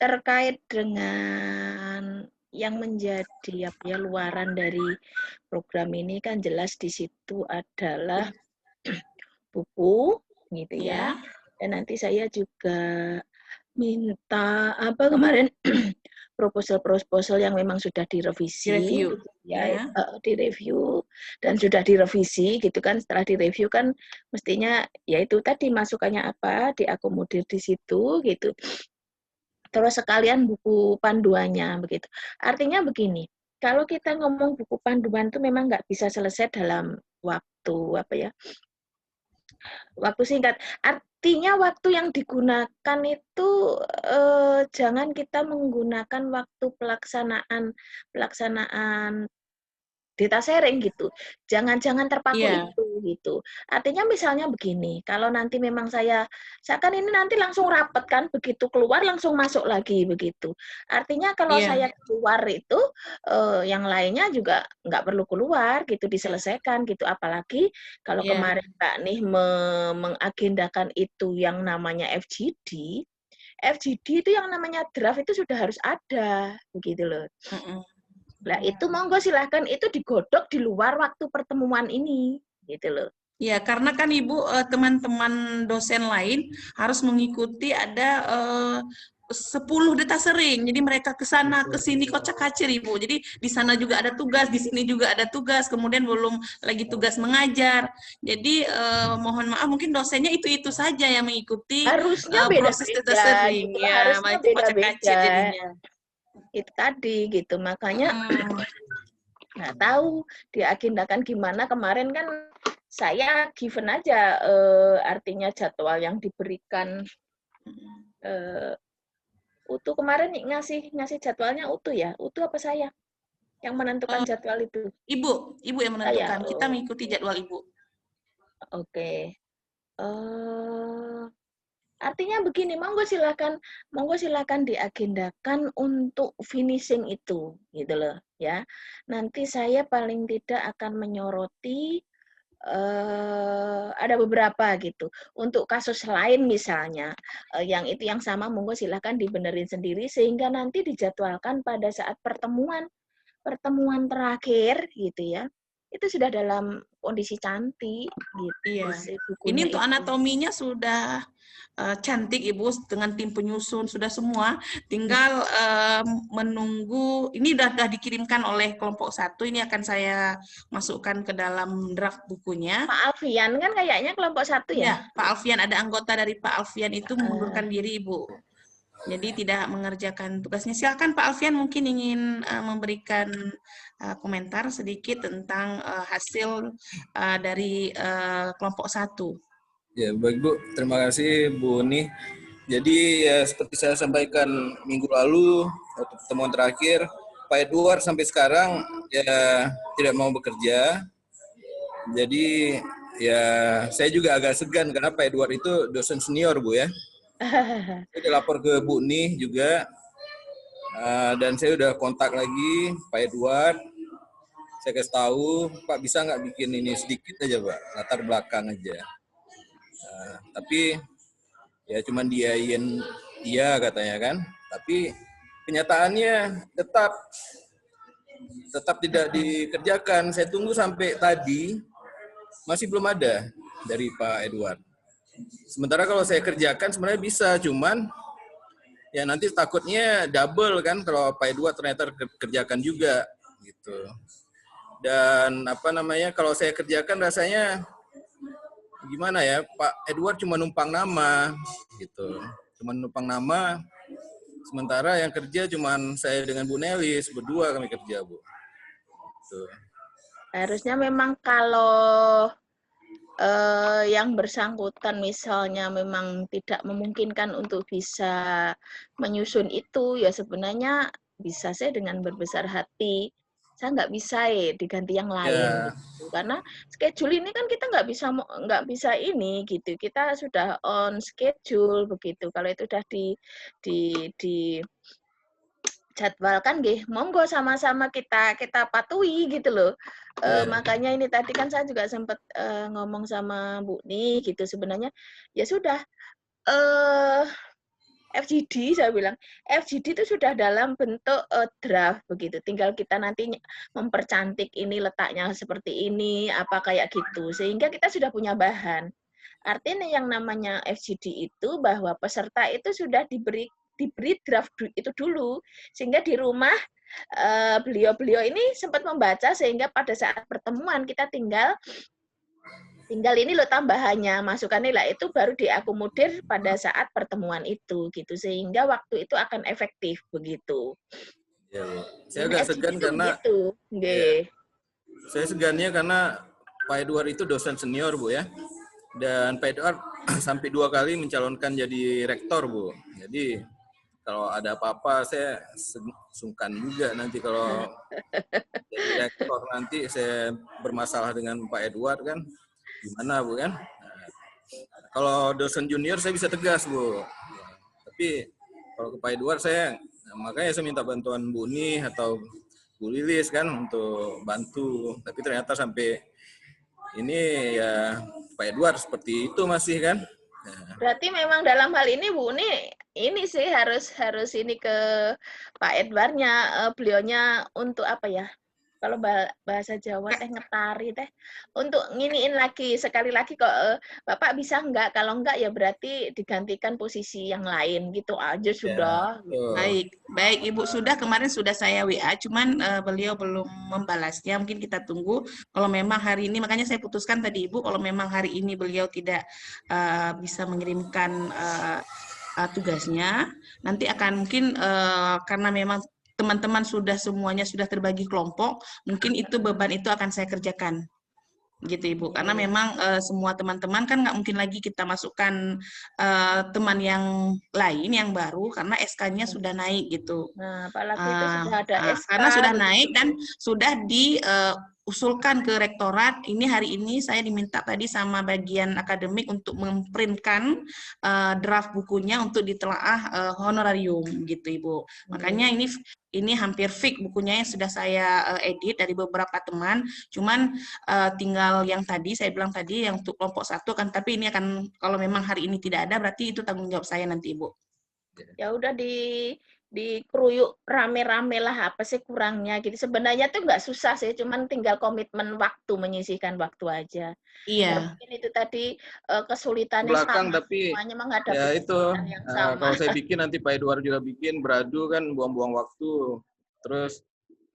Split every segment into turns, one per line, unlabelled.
terkait dengan yang menjadi apa ya, luaran dari program ini kan jelas di situ adalah buku gitu ya.
Ya,
Dan nanti saya juga minta apa kemarin proposal-proposal yang memang sudah direvisi
direview.
gitu ya,
Ya,
direview dan sudah direvisi gitu kan. Setelah direview kan mestinya ya itu tadi masukannya apa diakomodir di situ gitu. Terus sekalian buku panduannya begitu. Artinya begini, kalau kita ngomong buku panduan itu memang nggak bisa selesai dalam waktu apa ya, waktu singkat. Artinya waktu yang digunakan itu jangan kita menggunakan waktu pelaksanaan data sharing gitu. Jangan terpaku
iya,
itu gitu. Artinya misalnya begini, kalau nanti memang saya kan ini nanti langsung rapet kan, begitu keluar langsung masuk lagi begitu. Artinya kalau
iya,
saya keluar itu yang lainnya juga nggak perlu keluar gitu, diselesaikan gitu. Apalagi kalau
iya.
kemarin Mbak Nih mengagendakan itu yang namanya FGD. FGD itu yang namanya draft itu sudah harus ada begitu loh.
Mm-mm.
Lah itu monggo silahkan itu digodok di luar waktu pertemuan ini, gitu loh.
Ya, karena kan Ibu teman-teman dosen lain harus mengikuti ada 10 data sering. Jadi mereka ke sana ke sini kocak-kacir Ibu. Jadi di sana juga ada tugas, di sini juga ada tugas, kemudian belum lagi tugas mengajar. Jadi mohon maaf mungkin dosennya itu-itu saja yang mengikuti
Harusnya
proses data
beda-beda
sering.
gitu loh,
Ya,
harusnya
itu kocak-kacir
beda-beda.
jadinya.
Itu tadi gitu. Makanya
Mm-mm.
nggak tahu diagendakan gimana kemarin kan saya given aja artinya jadwal yang diberikan eh, utuh kemarin ngasih ngasih jadwalnya utuh ya. Utuh apa saya yang menentukan
Eh,
jadwal itu?
Ibu yang
Saya.
menentukan. Kita
Oh,
mengikuti jadwal Ibu.
oke. Eh Artinya begini, monggo silakan diagendakan untuk finishing itu, gitu loh, ya. Nanti saya paling tidak akan menyoroti ada beberapa gitu. Untuk kasus lain misalnya, yang itu yang sama, monggo silakan dibenerin sendiri sehingga nanti dijadwalkan pada saat pertemuan pertemuan terakhir gitu ya. Itu sudah dalam kondisi cantik gitu
Iya.
sih
Ini
bukunya
untuk
itu.
anatominya sudah cantik Ibu dengan tim penyusun sudah semua. Tinggal menunggu. Ini sudah dikirimkan oleh kelompok satu. Ini akan saya masukkan ke dalam draft bukunya.
Pak Alfian kan kayaknya kelompok satu ya?
Ya, Pak Alfian ada anggota dari Pak Alfian itu mengundurkan
Eh,
diri Ibu. Jadi tidak mengerjakan tugasnya. Silakan Pak Alfian mungkin ingin memberikan komentar sedikit tentang hasil dari kelompok satu.
Ya, baik Bu. Terima kasih Bu Uni. Jadi ya seperti saya sampaikan minggu lalu waktu pertemuan terakhir, Pak Edward sampai sekarang ya tidak mau bekerja. Jadi ya saya juga agak segan karena Pak Edward itu dosen senior Bu ya. Saya udah lapor ke Bu Uni juga dan saya udah kontak lagi Pak Edward. Saya kasih tahu, Pak bisa nggak bikin ini sedikit aja Pak, latar belakang aja. Tapi ya cuman diain iya katanya kan, tapi kenyataannya tetap tidak dikerjakan. Saya tunggu sampai tadi masih belum ada dari Pak Edward. Sementara kalau saya kerjakan sebenarnya bisa, cuman ya nanti takutnya double kan kalau Pak Edward ternyata kerjakan juga gitu. Dan apa namanya, kalau saya kerjakan rasanya gimana ya, Pak Edward cuma numpang nama gitu. Cuma numpang nama, sementara yang kerja cuma saya dengan Bu Nelis, berdua kami kerja, Bu. Tuh.
harusnya memang kalau yang bersangkutan misalnya memang tidak memungkinkan untuk bisa menyusun itu, ya sebenarnya bisa saya dengan berbesar hati, saya nggak bisa diganti yang lain
Ya,
gitu. Karena schedule ini kan kita nggak bisa ini gitu. Kita sudah on schedule begitu. Kalau itu sudah di jadwalkan nggih, monggo sama-sama kita kita patuhi gitu loh.
ya,
Makanya ini tadi kan saya juga sempat ngomong sama Bu Ni gitu sebenarnya ya sudah eh FGD, saya bilang FGD itu sudah dalam bentuk draft begitu. Tinggal kita nanti mempercantik ini letaknya seperti ini, apa kayak gitu. Sehingga kita sudah punya bahan. Artinya yang namanya FGD itu bahwa peserta itu sudah diberi draft itu dulu, sehingga di rumah beliau-beliau ini sempat membaca, sehingga pada saat pertemuan kita tinggal ini loh tambahannya, masukannya lah, itu baru diakomodir pada saat pertemuan itu gitu, sehingga waktu itu akan efektif begitu.
Ya, Bu. Saya agak segan karena
begitu.
Ya, saya segannya karena Pak Edward itu dosen senior, Bu ya. Dan Pak Edward sampai 2 kali mencalonkan jadi rektor, Bu. Jadi kalau ada apa-apa saya sungkan juga nanti kalau jadi rektor nanti saya bermasalah dengan Pak Edward kan. Gimana, Bu kan? Nah, kalau dosen junior saya bisa tegas, Bu. Tapi kalau ke Pak Edward makanya saya minta bantuan Bu Nih atau Bu Lilis kan untuk bantu. Tapi ternyata sampai ini ya Pak Edward seperti itu masih kan.
Nah. Berarti memang dalam hal ini Bu ini sih harus ini ke Pak Edwardnya, beliaunya untuk apa ya? Kalau bahasa Jawa teh ngetari teh untuk nginiin lagi sekali lagi kok Bapak bisa enggak, kalau enggak ya berarti digantikan posisi yang lain gitu aja sudah.
Ya, baik Ibu, kemarin sudah saya WA, cuman beliau belum membalasnya, mungkin kita tunggu. Kalau memang hari ini, makanya saya putuskan tadi Ibu, kalau memang hari ini beliau tidak bisa mengirimkan tugasnya, nanti akan mungkin karena memang teman-teman semuanya sudah terbagi kelompok, mungkin itu beban itu akan saya kerjakan, gitu Ibu. Karena memang semua teman-teman kan nggak mungkin lagi kita masukkan teman yang lain yang baru karena SK-nya sudah naik gitu.
Nah, apalagi itu sudah ada SK.
Karena sudah naik dan sudah diusulkan ke rektorat. Ini hari ini saya diminta tadi sama bagian akademik untuk memprintkan draft bukunya untuk ditelaah honorarium gitu Ibu. Makanya ini hampir fix bukunya yang sudah saya edit dari beberapa teman. Cuman tinggal yang tadi saya bilang tadi yang untuk kelompok 1 kan, tapi ini akan kalau memang hari ini tidak ada berarti itu tanggung jawab saya nanti Ibu.
Ya udah dikeruyuk rame-rame lah, apa sih kurangnya gitu. Sebenarnya tuh nggak susah sih, cuman tinggal komitmen waktu, menyisihkan waktu aja.
Iya.
Ya, mungkin itu tadi kesulitannya
belakang
sama,
tapi
semuanya menghadapi
ya itu
yang sama.
kalau saya bikin nanti Pak Edward juga bikin beradu kan buang-buang waktu. Terus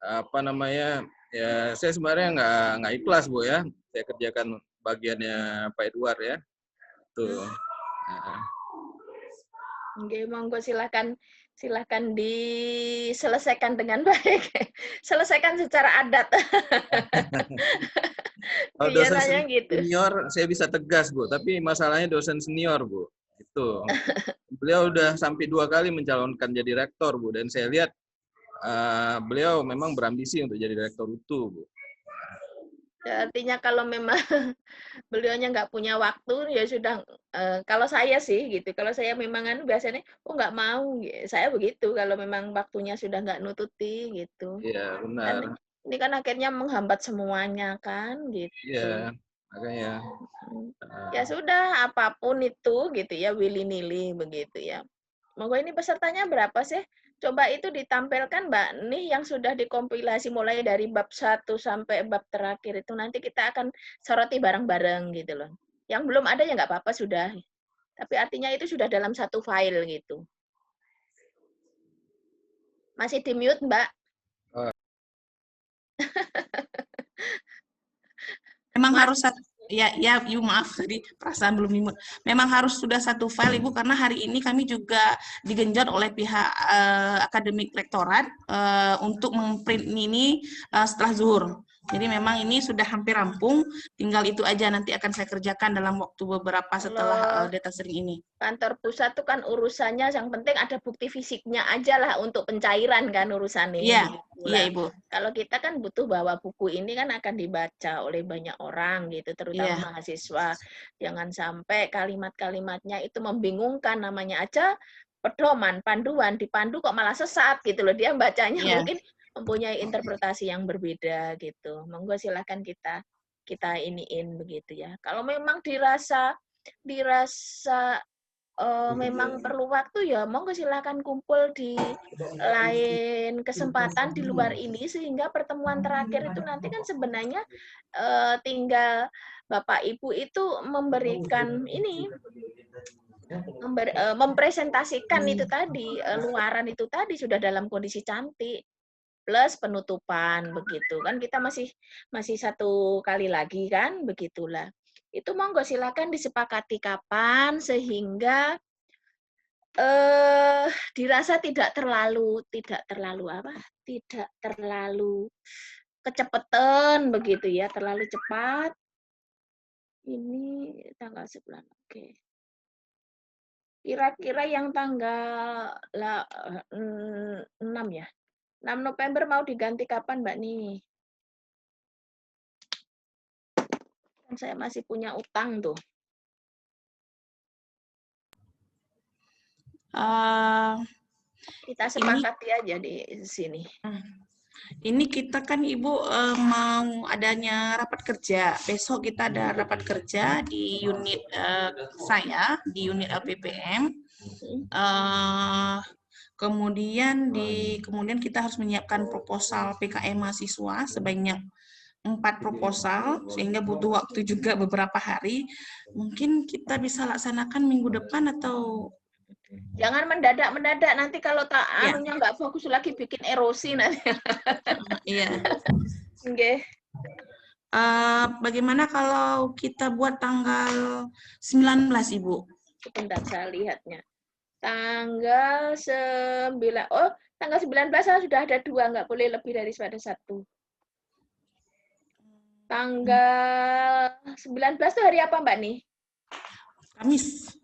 apa namanya ya saya sebenarnya nggak ikhlas Bu ya, saya kerjakan bagiannya Pak Edward ya tuh.
Oke, monggo silahkan diselesaikan dengan baik. Selesaikan secara adat.
Kalau dosen senior saya bisa tegas Bu, tapi masalahnya dosen senior Bu. Itu. Beliau udah sampai 2 kali mencalonkan jadi rektor Bu, dan saya lihat beliau memang berambisi untuk jadi rektor UTU Bu.
Ya, artinya kalau memang beliaunya nggak punya waktu, ya sudah. Kalau saya sih gitu, kalau saya memang kan biasanya, nggak mau, saya begitu. Kalau memang waktunya sudah nggak nututi gitu.
Iya benar.
Dan ini kan akhirnya menghambat semuanya kan gitu.
Iya makanya.
Ya sudah, apapun itu gitu ya, willy-nilly begitu ya. Monggo, ini pesertanya berapa sih? Coba itu ditampilkan Mbak nih yang sudah dikompilasi mulai dari bab 1 sampai bab terakhir itu, nanti kita akan soroti bareng-bareng gitu loh. Yang belum ada ya nggak apa-apa sudah. Tapi artinya itu sudah dalam satu file gitu. Masih di mute Mbak?
Memang harus ya Ibu, maaf tadi perasaan belum dimut. Memang harus sudah satu file Ibu, karena hari ini kami juga digenjot oleh pihak akademik rektorat untuk memprint ini setelah zuhur. Jadi memang ini sudah hampir rampung, tinggal itu aja nanti akan saya kerjakan dalam waktu beberapa setelah data sharing ini.
Kantor pusat tuh kan urusannya yang penting ada bukti fisiknya aja lah untuk pencairan kan urusannya.
Iya, iya Ibu.
Kalau kita kan butuh bahwa buku ini kan akan dibaca oleh banyak orang gitu, terutama mahasiswa. Jangan sampai kalimat-kalimatnya itu membingungkan, namanya aja pedoman, panduan, dipandu kok malah sesat gitu loh. Dia bacanya mungkin mempunyai interpretasi yang berbeda gitu. Monggo silakan kita iniin begitu ya. Kalau memang dirasa memang perlu waktu ya, monggo silakan kumpul di lain kesempatan di luar ini, sehingga pertemuan terakhir itu nanti kan sebenarnya tinggal Bapak Ibu itu memberikan ini, mempresentasikan itu tadi, luaran itu tadi sudah dalam kondisi cantik, plus penutupan begitu kan, kita masih 1 kali lagi kan, begitulah. Itu monggo silakan disepakati kapan sehingga dirasa tidak terlalu apa, tidak terlalu kecepatan begitu ya, terlalu cepat. Ini tanggal 9, oke. Kira-kira yang tanggal 6 ya? 6 November mau diganti kapan, Mbak nih? Kan saya masih punya utang tuh. Kita sepakati aja di sini.
Ini kita kan Ibu mau adanya rapat kerja. Besok kita ada rapat kerja di unit saya, di unit LPPM. Kemudian kita harus menyiapkan proposal PKM mahasiswa sebanyak 4 proposal, sehingga butuh waktu juga beberapa hari. Mungkin kita bisa laksanakan minggu depan atau...
Jangan mendadak, nanti kalau anunya nggak fokus lagi bikin erosi nanti.
Iya.
Oke.
Bagaimana kalau kita buat tanggal 19, Ibu?
Sebentar saya lihatnya. Tanggal 9, tanggal 19 sudah ada 2, nggak boleh lebih dari 1. Tanggal 19 itu hari apa, Mbak nih?
Kamis.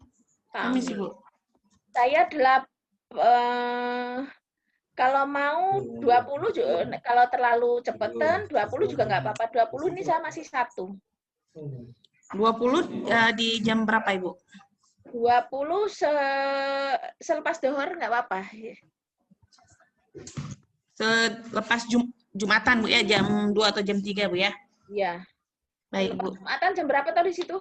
Kamis, Ibu.
Saya kalau mau 20 juga, kalau terlalu cepetan 20 juga nggak apa-apa. 20 ini saya masih 1.
20 di jam berapa, Ibu?
20 selepas dohor nggak apa-apa.
Selepas Jumatan, Bu, ya, jam 2 atau jam 3, Bu, ya?
Iya.
Baik, Bu.
Jumatan jam berapa tadi situ?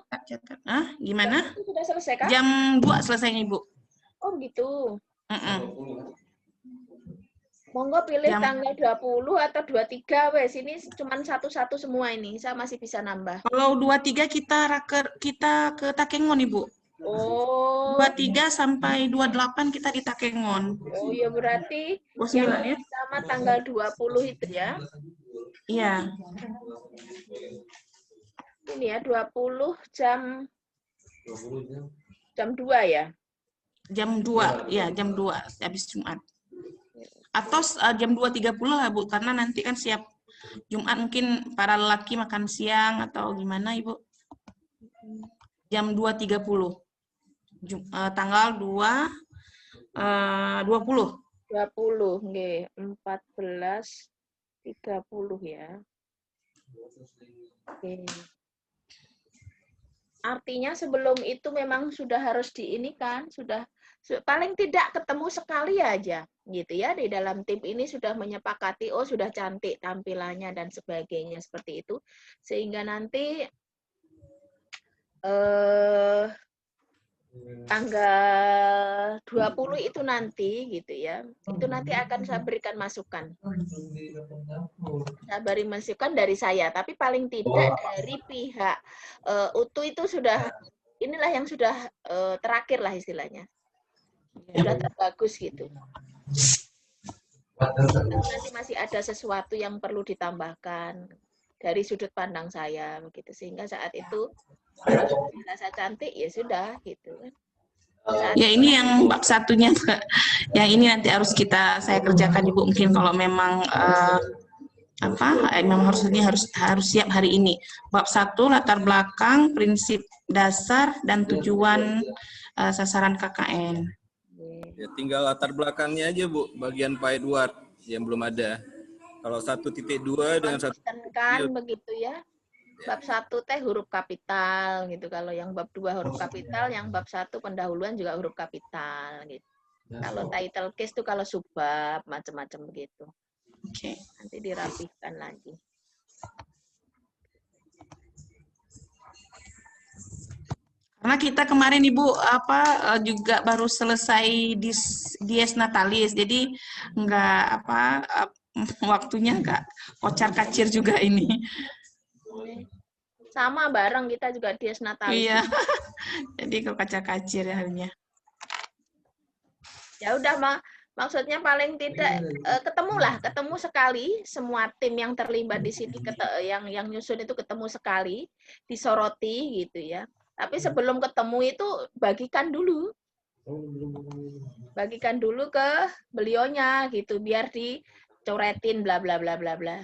Gimana?
Sudah selesai kah?
Jam 2 selesainya, Ibu.
Oh, gitu. Monggo pilih tanggal 20 atau 23, wes. Ini cuma 1 semua ini. Saya masih bisa nambah.
Kalau 23 kita ke Takengon, Ibu.
Oh.
23 sampai 28 kita di Takengon.
Oh, ya berarti
yang
sama tanggal 20 itu ya.
Iya.
Ini ya 20 jam 2 ya.
Jam 2, ya, jam 2 habis Jumat. Atau jam 2.30 lah, Bu, karena nanti kan siap Jumat, mungkin para lelaki makan siang atau gimana, Ibu. Jam 2.30. Tanggal 20.
20, nggih, 14.30 ya. Oke. Artinya sebelum itu memang sudah harus diinikan, sudah paling tidak ketemu sekali aja, gitu ya. Di dalam tim ini sudah menyepakati, oh sudah cantik tampilannya dan sebagainya seperti itu, sehingga nanti tanggal 20 itu nanti, gitu ya. Itu nanti akan saya berikan masukan. Saya beri masukan dari saya, tapi paling tidak dari pihak UTU itu sudah, inilah yang sudah terakhir lah istilahnya. Sudah terbagus gitu. Nanti masih ada sesuatu yang perlu ditambahkan dari sudut pandang saya begitu, sehingga saat itu kalau dirasa cantik ya sudah gitu kan.
Ya, ini yang bab satunya, yang ini nanti harus saya kerjakan, Ibu, mungkin kalau memang memang harus siap hari ini. Bab 1, latar belakang, prinsip dasar dan tujuan sasaran KKN.
Ya, tinggal latar belakangnya aja, Bu, bagian Pak Edward yang belum ada. Kalau 1.2 dengan 1
kan begitu ya. Bab 1 teh huruf kapital gitu. Kalau yang bab 2 huruf kapital, yang bab 1 pendahuluan juga huruf kapital gitu. Kalau title case itu kalau subbab macam-macam begitu.
Oke.
Nanti dirapihkan lagi.
Karena kita kemarin Ibu juga baru selesai dies natalis, jadi nggak waktunya nggak kocar-kacir juga ini.
Sama bareng kita juga dies natalis.
Iya, jadi kok kocar-kacir harinya.
Ya udah maksudnya paling tidak ketemu sekali semua tim yang terlibat di sini, yang nyusun itu ketemu sekali, disoroti gitu ya. Tapi sebelum ketemu itu bagikan dulu ke beliaunya gitu, biar dicoretin bla bla bla bla bla.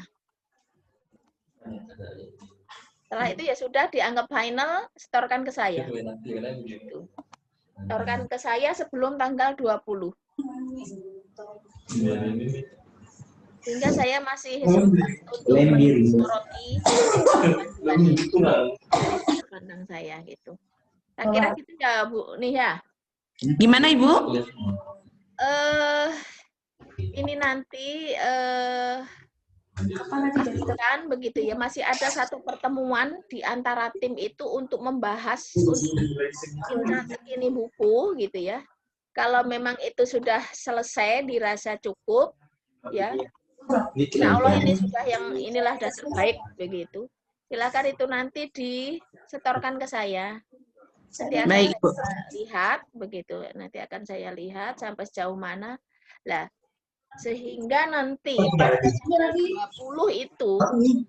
Setelah itu ya sudah dianggap final, setorkan ke saya. Gitu. Setorkan ke saya sebelum tanggal 20. Sehingga saya masih sempat untuk menyoroti pandang saya gitu. Saya kira gitu ya Bu nih ya.
Gimana Ibu?
Ini nanti kan begitu ya, masih ada satu pertemuan di antara tim itu untuk membahas ini buku gitu ya. Kalau memang itu sudah selesai dirasa cukup ya, insya Allah ini sudah inilah sudah terbaik begitu. Silakan itu nanti disetorkan ke saya. Nanti akan saya lihat begitu. Nanti akan saya lihat sampai sejauh mana. Lah, sehingga nanti pada 20 itu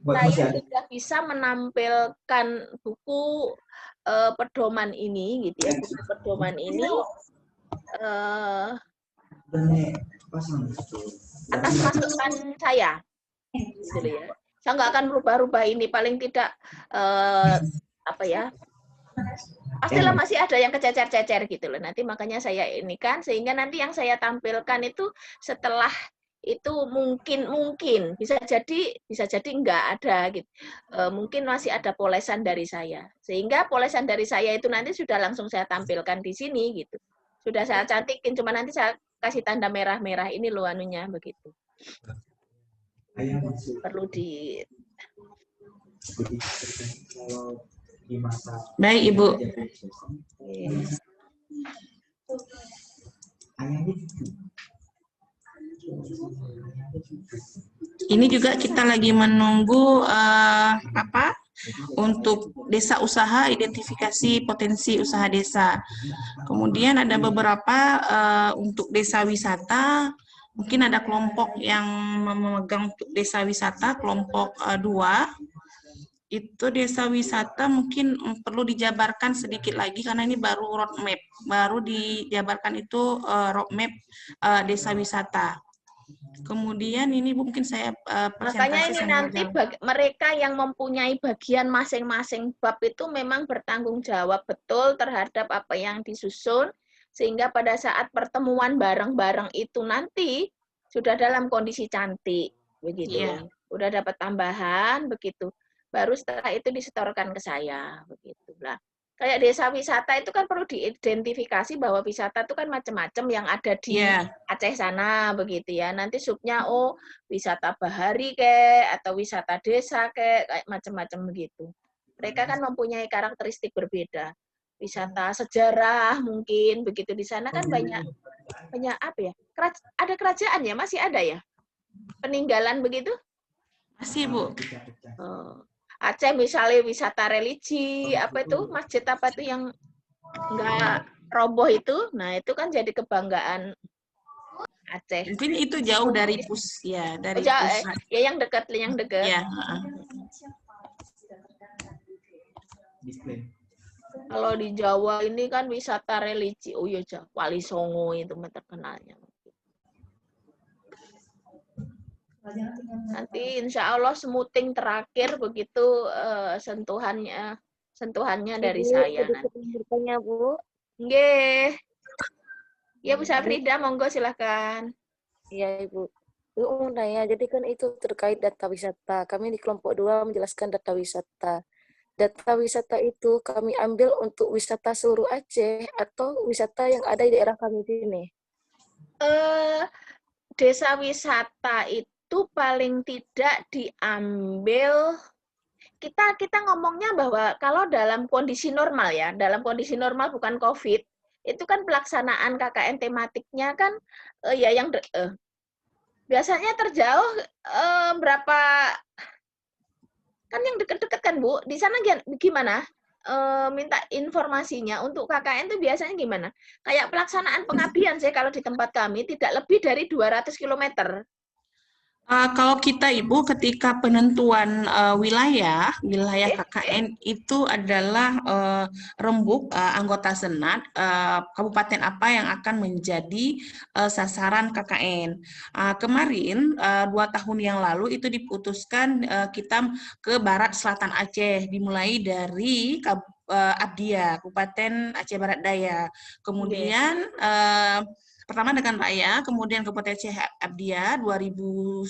saya sudah bisa menampilkan buku pedoman ini gitu ya, buku pedoman ini atas masukan saya gitu ya. Saya nggak akan berubah-ubah ini, paling tidak pastilah masih ada yang kececer-cecer gitu loh. Nanti makanya saya ini kan, sehingga nanti yang saya tampilkan itu setelah itu mungkin bisa jadi nggak ada gitu. Mungkin masih ada polesan dari saya. Sehingga polesan dari saya itu nanti sudah langsung saya tampilkan di sini gitu. Sudah saya cantikin, cuma nanti saya kasih tanda merah-merah ini loh anunya begitu. Perlu di
Baik Ibu. Ini juga kita lagi menunggu untuk desa usaha, identifikasi potensi usaha desa. Kemudian ada beberapa untuk desa wisata, mungkin ada kelompok yang memegang desa wisata, kelompok 2. Itu desa wisata mungkin perlu dijabarkan sedikit lagi karena ini baru roadmap, baru dijabarkan itu roadmap desa wisata. Kemudian ini mungkin saya
makanya ini nanti mereka yang mempunyai bagian masing-masing bab itu memang bertanggung jawab betul terhadap apa yang disusun, sehingga pada saat pertemuan bareng-bareng itu nanti sudah dalam kondisi cantik begitu. Yeah. Udah dapat tambahan begitu. Baru setelah itu disetorkan ke saya begitu lah. Kayak desa wisata itu kan perlu diidentifikasi bahwa wisata itu kan macam-macam yang ada di Aceh sana begitu ya. Nanti subnya wisata bahari atau wisata desa kayak macam-macam begitu. Mereka kan mempunyai karakteristik berbeda. Wisata sejarah mungkin begitu, di sana kan banyak apa ya? Ada kerajaan ya, masih ada ya? Peninggalan begitu?
Masih, Bu.
Aceh misalnya wisata religi, apa itu, masjid apa itu yang nggak roboh itu, nah itu kan jadi kebanggaan Aceh.
Mungkin itu jauh dari dari pusat.
Ya yang dekat. Ya. Kalau di Jawa ini kan wisata religi, Wali Songo itu terkenalnya. Nanti insya Allah smoothing terakhir begitu sentuhannya dari saya.
Bertanya Bu.
Nggih. Ya Bu Safrida, monggo silakan.
Iya Ibu. Ibu mau nanya, jadi kan itu terkait data wisata. Kami di kelompok 2 menjelaskan data wisata. Data wisata itu kami ambil untuk wisata seluruh Aceh atau wisata yang ada di daerah kami sini?
Desa wisata itu paling tidak diambil kita ngomongnya bahwa kalau dalam kondisi normal ya, dalam kondisi normal bukan COVID, itu kan pelaksanaan KKN tematiknya kan ya yang biasanya terjauh berapa, kan yang deket-deket kan Bu, di sana gimana? Minta informasinya untuk KKN itu biasanya gimana? Kayak pelaksanaan pengabdian saya kalau di tempat kami tidak lebih dari 200 km.
Kalau kita Ibu, ketika penentuan wilayah KKN itu adalah rembuk anggota Senat kabupaten apa yang akan menjadi sasaran KKN. Kemarin 2 tahun yang lalu itu diputuskan kita ke Barat Selatan Aceh, dimulai dari Abdia, Kabupaten Aceh Barat Daya. Kemudian pertama dengan Raya, kemudian Kabupaten Aceh Abdia 2019,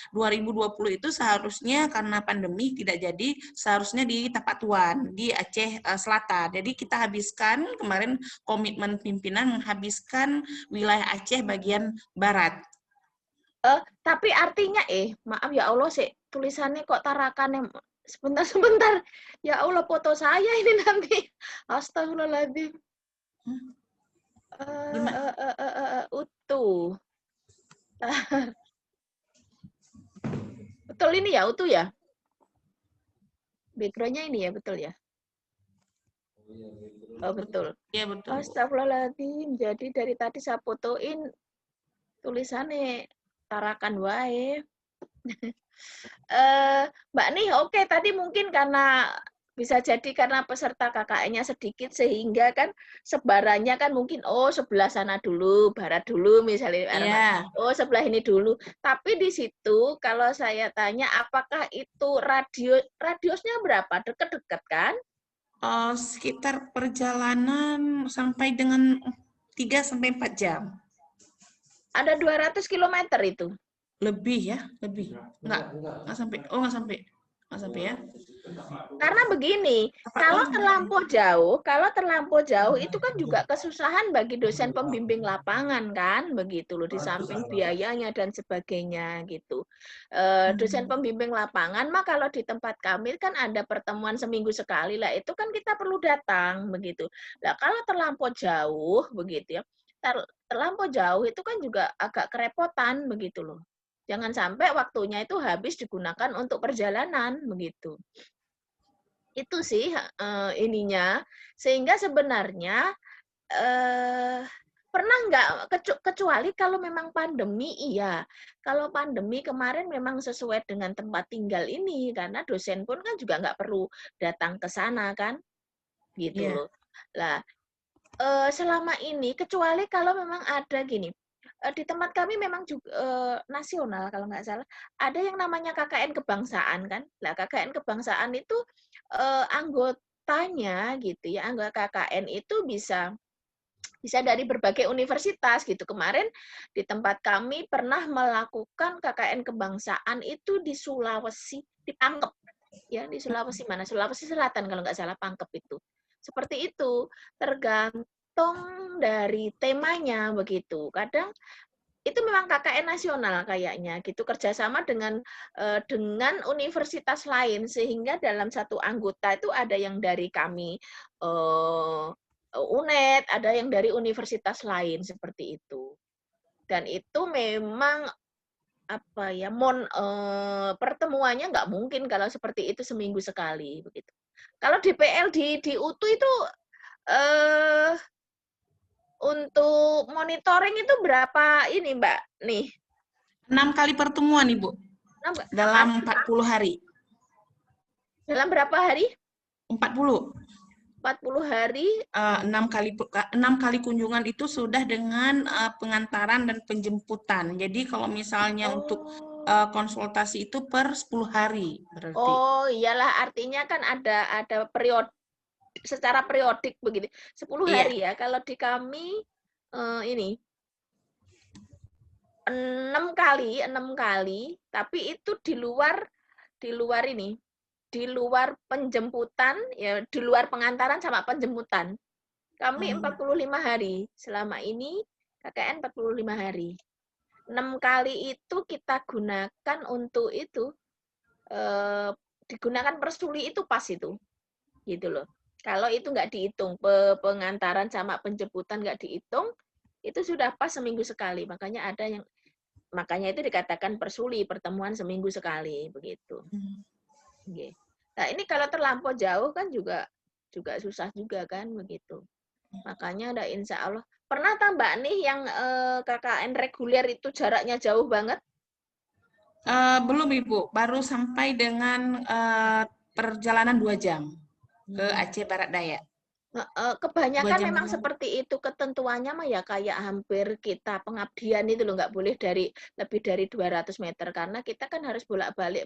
2020 itu seharusnya karena pandemi tidak jadi, seharusnya di Tapatuan, di Aceh Selatan. Jadi kita habiskan kemarin komitmen pimpinan menghabiskan wilayah Aceh bagian barat.
Tapi artinya maaf ya Allah sih, tulisannya kok Tarakan sebentar. Ya Allah, foto saya ini nanti. Astagfirullahaladzim. Utuh. Betul ini ya, utuh ya? Background-nya ini ya, betul ya? Oh, betul.
Iya, betul.
Astagfirullahaladzim. Jadi dari tadi saya fotoin tulisannya Tarakan wae. Mbak nih, oke, tadi mungkin karena bisa jadi karena peserta KKN-nya sedikit sehingga kan sebarannya kan mungkin sebelah sana dulu, barat dulu misalnya.
Yeah.
Sebelah ini dulu. Tapi di situ kalau saya tanya apakah itu radiusnya berapa? Dekat-dekat kan?
Sekitar perjalanan sampai dengan 3-4 jam.
Ada 200 km itu.
Lebih ya, lebih. Enggak sampai. Enggak sampai ya.
Karena begini, kalau terlampau jauh itu kan juga kesusahan bagi dosen pembimbing lapangan kan, begitu loh, di samping biayanya dan sebagainya gitu. Dosen pembimbing lapangan mah kalau di tempat kami kan ada pertemuan seminggu sekali lah, itu kan kita perlu datang begitu. Nah, kalau terlampau jauh begitu ya, terlampau jauh itu kan juga agak kerepotan begitu loh. Jangan sampai waktunya itu habis digunakan untuk perjalanan begitu. Itu sih ininya, sehingga sebenarnya pernah nggak, kecuali kalau memang pandemi, iya. Kalau pandemi kemarin memang sesuai dengan tempat tinggal ini, karena dosen pun kan juga nggak perlu datang ke sana kan, gitu loh. Lah, selama ini, kecuali kalau memang ada gini, di tempat kami memang juga nasional kalau nggak salah, ada yang namanya KKN kebangsaan kan. Nah, KKN kebangsaan itu anggotanya gitu ya, anggota KKN itu bisa dari berbagai universitas gitu. Kemarin di tempat kami pernah melakukan KKN kebangsaan itu di Sulawesi, di Pangkep. Ya, di Sulawesi mana? Sulawesi Selatan kalau nggak salah, Pangkep itu. Seperti itu, tergantung dari temanya begitu. Kadang itu memang KKN nasional kayaknya gitu, kerjasama dengan universitas lain, sehingga dalam satu anggota itu ada yang dari kami UNED, ada yang dari universitas lain seperti itu. Dan itu memang apa ya, pertemuannya nggak mungkin kalau seperti itu seminggu sekali begitu. Kalau DPL di UTU itu untuk monitoring itu berapa ini Mbak nih?
6 kali pertemuan Ibu. Dalam 40 hari.
Dalam berapa hari?
40
hari.
6 kali kunjungan itu sudah dengan pengantaran dan penjemputan. Jadi kalau misalnya untuk konsultasi itu per 10 hari berarti.
Oh iyalah, artinya kan ada periode secara periodik begitu. 10 hari ya. Kalau di kami ini 6 kali, tapi itu di luar ini, di luar penjemputan, ya di luar pengantaran sama penjemputan. Kami 45 hari. Selama ini KKN 45 hari. 6 kali itu kita gunakan untuk itu digunakan persuli itu pas itu, gitu loh. Kalau itu nggak dihitung, pengantaran sama penjemputan nggak dihitung, itu sudah pas seminggu sekali. Makanya itu dikatakan persuli, pertemuan seminggu sekali, begitu. Nah, ini kalau terlampau jauh kan juga susah juga kan, begitu. Makanya ada insya Allah. Pernah tambah nih yang KKN reguler itu jaraknya jauh banget?
Belum Ibu, baru sampai dengan perjalanan 2 jam ke Aceh Barat Daya. 2
Kebanyakan
jam
memang
doang.
seperti itu ketentuannya mah ya kayak hampir kita pengabdian itu loh, nggak boleh lebih dari 200 meter karena kita kan harus bolak-balik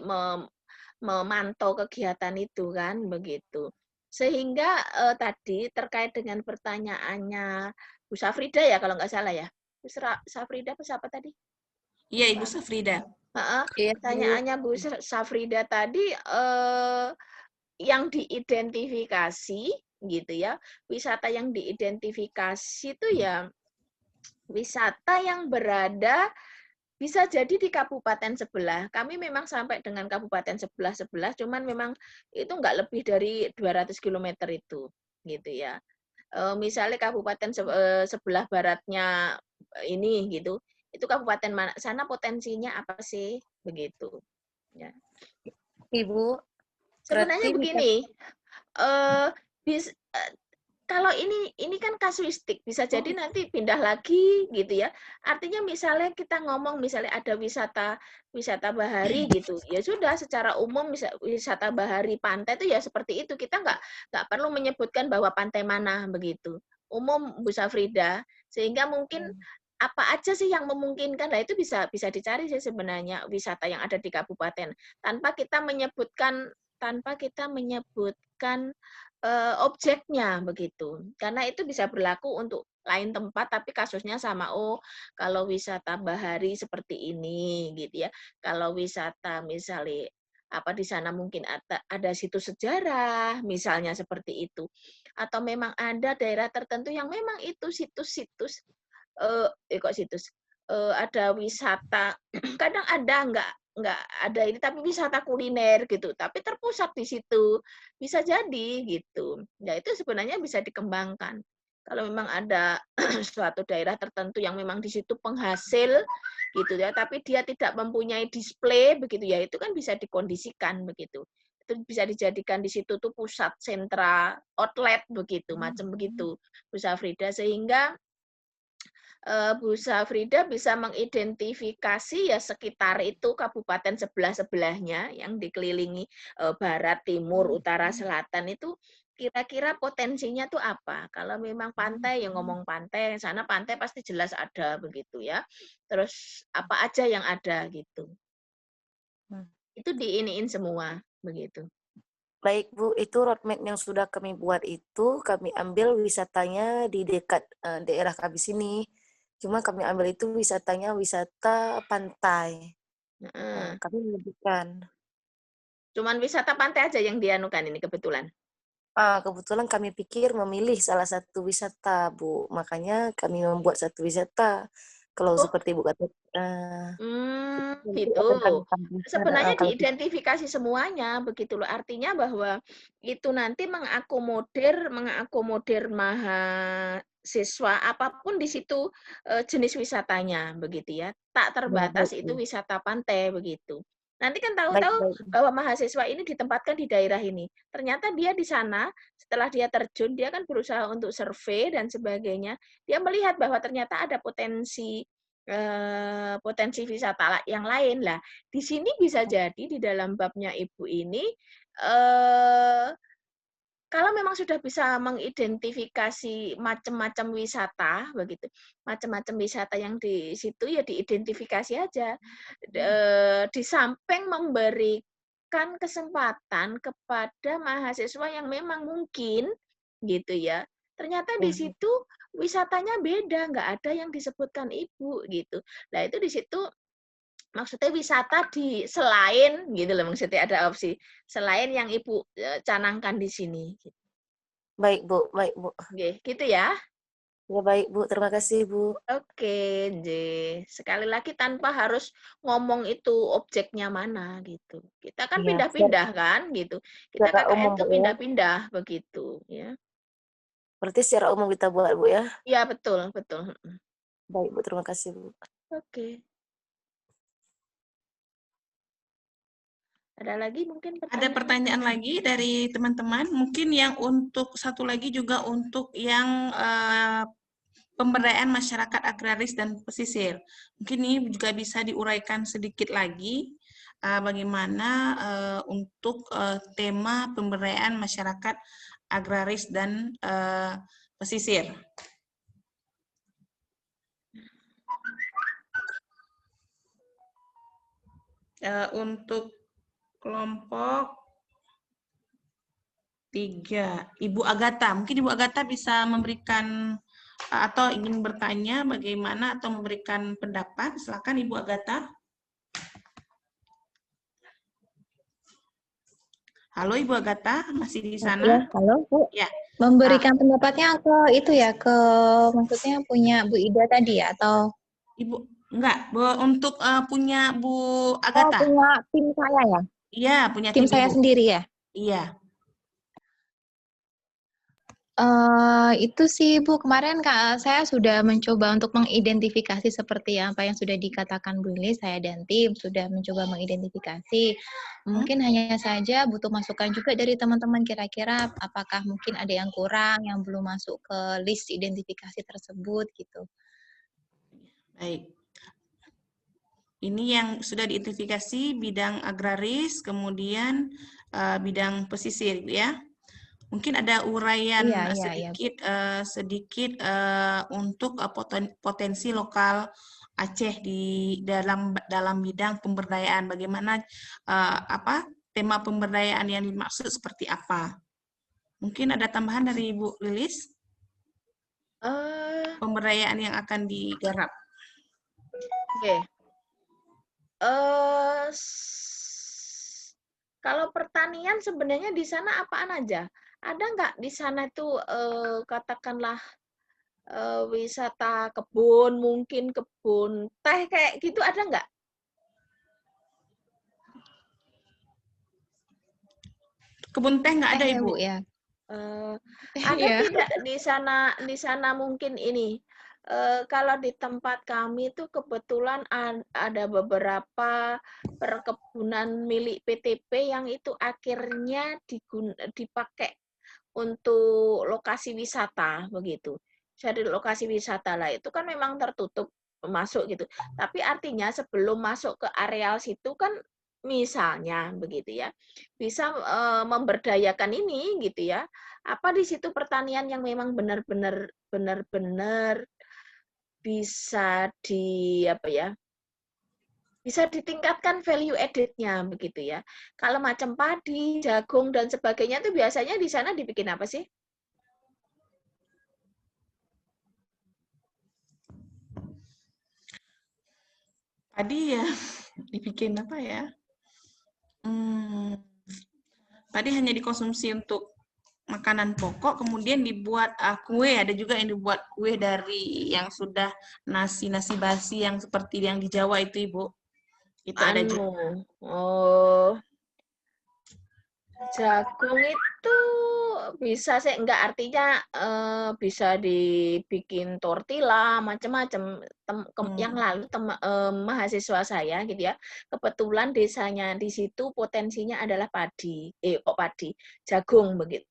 memantau kegiatan itu kan begitu. Sehingga tadi terkait dengan pertanyaannya Bu Safrida ya kalau nggak salah ya. Bu Safrida apa siapa tadi?
Iya Ibu Safrida.
Iya, Bu.
Pertanyaannya Bu Safrida tadi yang diidentifikasi gitu ya, wisata yang diidentifikasi itu ya wisata yang berada bisa jadi di kabupaten sebelah. Kami memang sampai dengan kabupaten sebelah, cuman memang itu nggak lebih dari 200 km itu, gitu ya. Misalnya kabupaten sebelah baratnya ini gitu, itu kabupaten mana sana potensinya apa sih, begitu. Ya.
Ibu,
Sebenarnya
berarti
begini, eh kalau ini kan kasuistik, bisa jadi nanti pindah lagi gitu ya. Artinya misalnya kita ngomong misalnya ada wisata bahari gitu, ya sudah secara umum wisata bahari pantai itu ya seperti itu. Kita nggak perlu menyebutkan bahwa pantai mana begitu. Umum Bu Safrida, sehingga mungkin apa aja sih yang memungkinkan, nah itu bisa dicari sih sebenarnya wisata yang ada di kabupaten tanpa kita menyebutkan objeknya begitu. Karena itu bisa berlaku untuk lain tempat tapi kasusnya sama. Oh, kalau wisata bahari seperti ini gitu ya. Kalau wisata misalnya apa di sana mungkin ada situs sejarah misalnya seperti itu. Atau memang ada daerah tertentu yang memang itu situs-situs ada wisata kadang ada nggak ada ini tapi wisata kuliner gitu tapi terpusat di situ bisa jadi gitu ya itu sebenarnya bisa dikembangkan kalau memang ada suatu daerah tertentu yang memang di situ penghasil gitu ya tapi dia tidak mempunyai display begitu ya itu kan bisa dikondisikan begitu itu bisa dijadikan di situ tuh pusat sentra outlet begitu macam begitu Bu Safrida sehingga Bu Safrida bisa mengidentifikasi ya sekitar itu kabupaten sebelah-sebelahnya yang dikelilingi barat, timur, utara, selatan itu kira-kira potensinya tuh apa? Kalau memang pantai ya ngomong pantai, sana pantai pasti jelas ada begitu ya. Terus apa aja yang ada gitu. Itu diiniin semua begitu.
baik Bu, itu roadmap yang sudah kami buat itu kami ambil wisatanya di dekat daerah kami sini. Cuma kami ambil itu wisatanya wisata pantai. Kami menyebutkan.
Cuman wisata pantai aja yang dianukan ini kebetulan.
Kebetulan kami pikir memilih salah satu wisata, Bu. Makanya kami membuat satu wisata. Kalau
Oh,
seperti Bu kata, nanti
gitu.
akan kami tambahkan.
Sebenarnya
Kalau
diidentifikasi semuanya begitu loh. Artinya bahwa itu nanti mengakomodir mahasiswa apapun di situ jenis wisatanya begitu ya. Tak
ya, baik,
terbatas itu
Bu.
wisata pantai begitu. Nanti kan
Baik,
tahu-tahu
baik.
bahwa mahasiswa ini ditempatkan di daerah ini. Ternyata dia di sana setelah dia terjun dia kan berusaha untuk survei dan sebagainya. Dia melihat bahwa ternyata ada potensi wisata yang lain lah. Di sini bisa jadi di dalam babnya Ibu ini kalau memang sudah bisa mengidentifikasi macam-macam wisata begitu, macam-macam wisata yang di situ ya diidentifikasi aja. Di samping memberikan kesempatan kepada mahasiswa yang memang mungkin gitu ya. Ternyata di situ wisatanya beda, nggak ada yang disebutkan Ibu gitu. Nah, itu di situ maksudnya wisata selain gitu loh maksudnya ada opsi selain yang Ibu canangkan di sini.
Baik, Bu. Baik, Bu.
Oke, gitu ya.
Ya baik Bu, terima kasih Bu.
Oke, J. Sekali lagi tanpa harus ngomong itu objeknya mana gitu. Kita kan
Iya,
pindah-pindah kan gitu. Kita
secara umum
KKN
Bu
tuh
ya.
pindah-pindah begitu ya.
Berarti secara umum kita buat Bu ya.
Iya, betul, betul.
Baik Bu, terima kasih Bu.
Oke. Ada lagi mungkin
Ada pertanyaan lagi dari teman-teman. Mungkin yang untuk satu lagi juga untuk yang pemberdayaan masyarakat agraris dan pesisir. Mungkin ini juga bisa diuraikan sedikit lagi bagaimana untuk tema pemberdayaan masyarakat agraris dan pesisir. Untuk kelompok 3, Ibu Agatha. Mungkin Ibu Agatha bisa memberikan atau ingin bertanya bagaimana atau memberikan pendapat. Silakan Ibu Agatha. Halo Ibu Agatha, masih di sana?
Ya, halo Bu.
Ya.
Memberikan pendapatnya ke itu ya, ke maksudnya punya Bu Ida tadi ya, atau
Ibu, enggak, untuk punya Bu
oh
Agatha.
punya tim saya ya?
Iya, punya
Tim
tim
saya
Ibu.
sendiri ya?
Iya.
Itu sih Bu, kemarin saya sudah mencoba untuk mengidentifikasi seperti apa yang sudah dikatakan Bu Lilis, saya dan tim sudah mencoba mengidentifikasi. Mungkin hanya saja butuh masukan juga dari teman-teman, kira-kira apakah mungkin ada yang kurang, yang belum masuk ke list identifikasi tersebut gitu.
Baik. Ini yang sudah diidentifikasi bidang agraris, kemudian bidang pesisir, ya. Mungkin ada uraian sedikit untuk potensi lokal Aceh di dalam bidang pemberdayaan. Bagaimana tema pemberdayaan yang dimaksud seperti apa? Mungkin ada tambahan dari Ibu Lilis? Pemberdayaan yang akan digarap.
Oke. Kalau pertanian sebenarnya di sana apaan aja? Ada nggak di sana itu katakanlah wisata kebun, mungkin kebun teh kayak gitu ada nggak?
Kebun teh nggak ada Ibu?
Ya.
Ada tidak di sana mungkin ini? Kalau di tempat kami itu kebetulan ada beberapa perkebunan milik PTP yang itu akhirnya dipakai untuk lokasi wisata begitu. Jadi lokasi wisata lah itu kan memang tertutup masuk gitu. Tapi artinya sebelum masuk ke areal situ kan misalnya begitu ya, bisa memberdayakan ini gitu ya. Apa di situ pertanian yang memang benar-benar bisa bisa ditingkatkan value added-nya begitu ya. Kalau macam padi, jagung dan sebagainya itu biasanya di sana dibikin apa sih?
Padi ya dibikin apa ya? Padi hanya dikonsumsi untuk makanan pokok, kemudian dibuat kue, ada juga yang dibuat kue dari yang sudah nasi basi yang seperti yang di Jawa itu Ibu. Itu ada juga.
Oh, jagung itu bisa sih, enggak artinya bisa dibikin tortilla, macam-macam. Yang lalu mahasiswa saya gitu ya, kebetulan desanya di situ potensinya adalah padi, jagung begitu.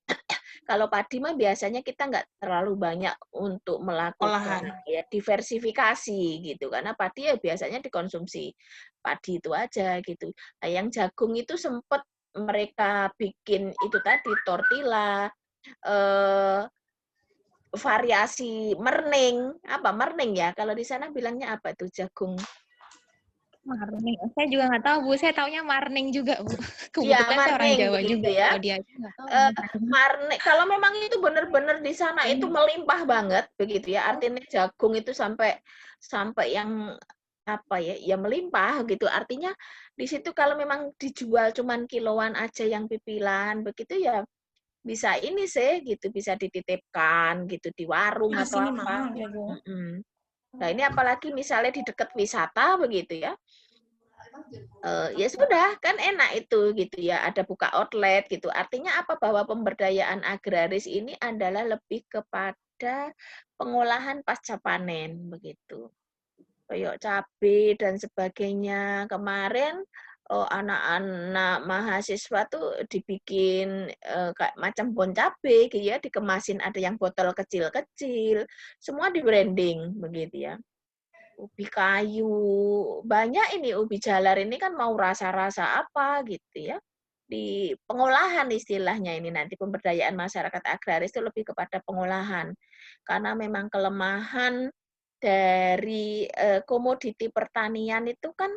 Kalau padi mah biasanya kita nggak terlalu banyak untuk melakukan diversifikasi gitu, karena padi ya biasanya dikonsumsi padi itu aja gitu. Nah, yang jagung itu sempat mereka bikin itu tadi tortilla, variasi merning, merning ya? Kalau di sana bilangnya apa tuh jagung?
Marning, saya juga nggak tahu Bu, saya taunya marning juga Bu.
Kebetulan
saya orang Jawa juga
ya.
Kalau dia nggak tahu.
Marning, kalau memang itu benar-benar di sana itu melimpah banget begitu ya, artinya jagung itu sampai yang ya melimpah gitu. Artinya di situ kalau memang dijual cuman kiloan aja yang pipilan begitu ya, bisa ini sih gitu, bisa dititipkan gitu di warung
Di
atau
sini
apa.
mahal ya, Bu.
Nah, ini apalagi misalnya di dekat wisata begitu ya. Ya sudah, kan enak itu gitu ya, ada buka outlet gitu. Artinya apa? Bahwa pemberdayaan agraris ini adalah lebih kepada pengolahan pasca panen begitu. Kayak cabai dan sebagainya. Kemarin anak-anak mahasiswa tuh dibikin kayak macam bon cabai gitu ya, dikemasin, ada yang botol kecil-kecil, semua di branding begitu ya. Ubi kayu, banyak ini ubi jalar ini kan mau rasa-rasa apa gitu ya. Di pengolahan istilahnya ini nanti pemberdayaan masyarakat agraris itu lebih kepada pengolahan. Karena memang kelemahan dari komoditi pertanian itu kan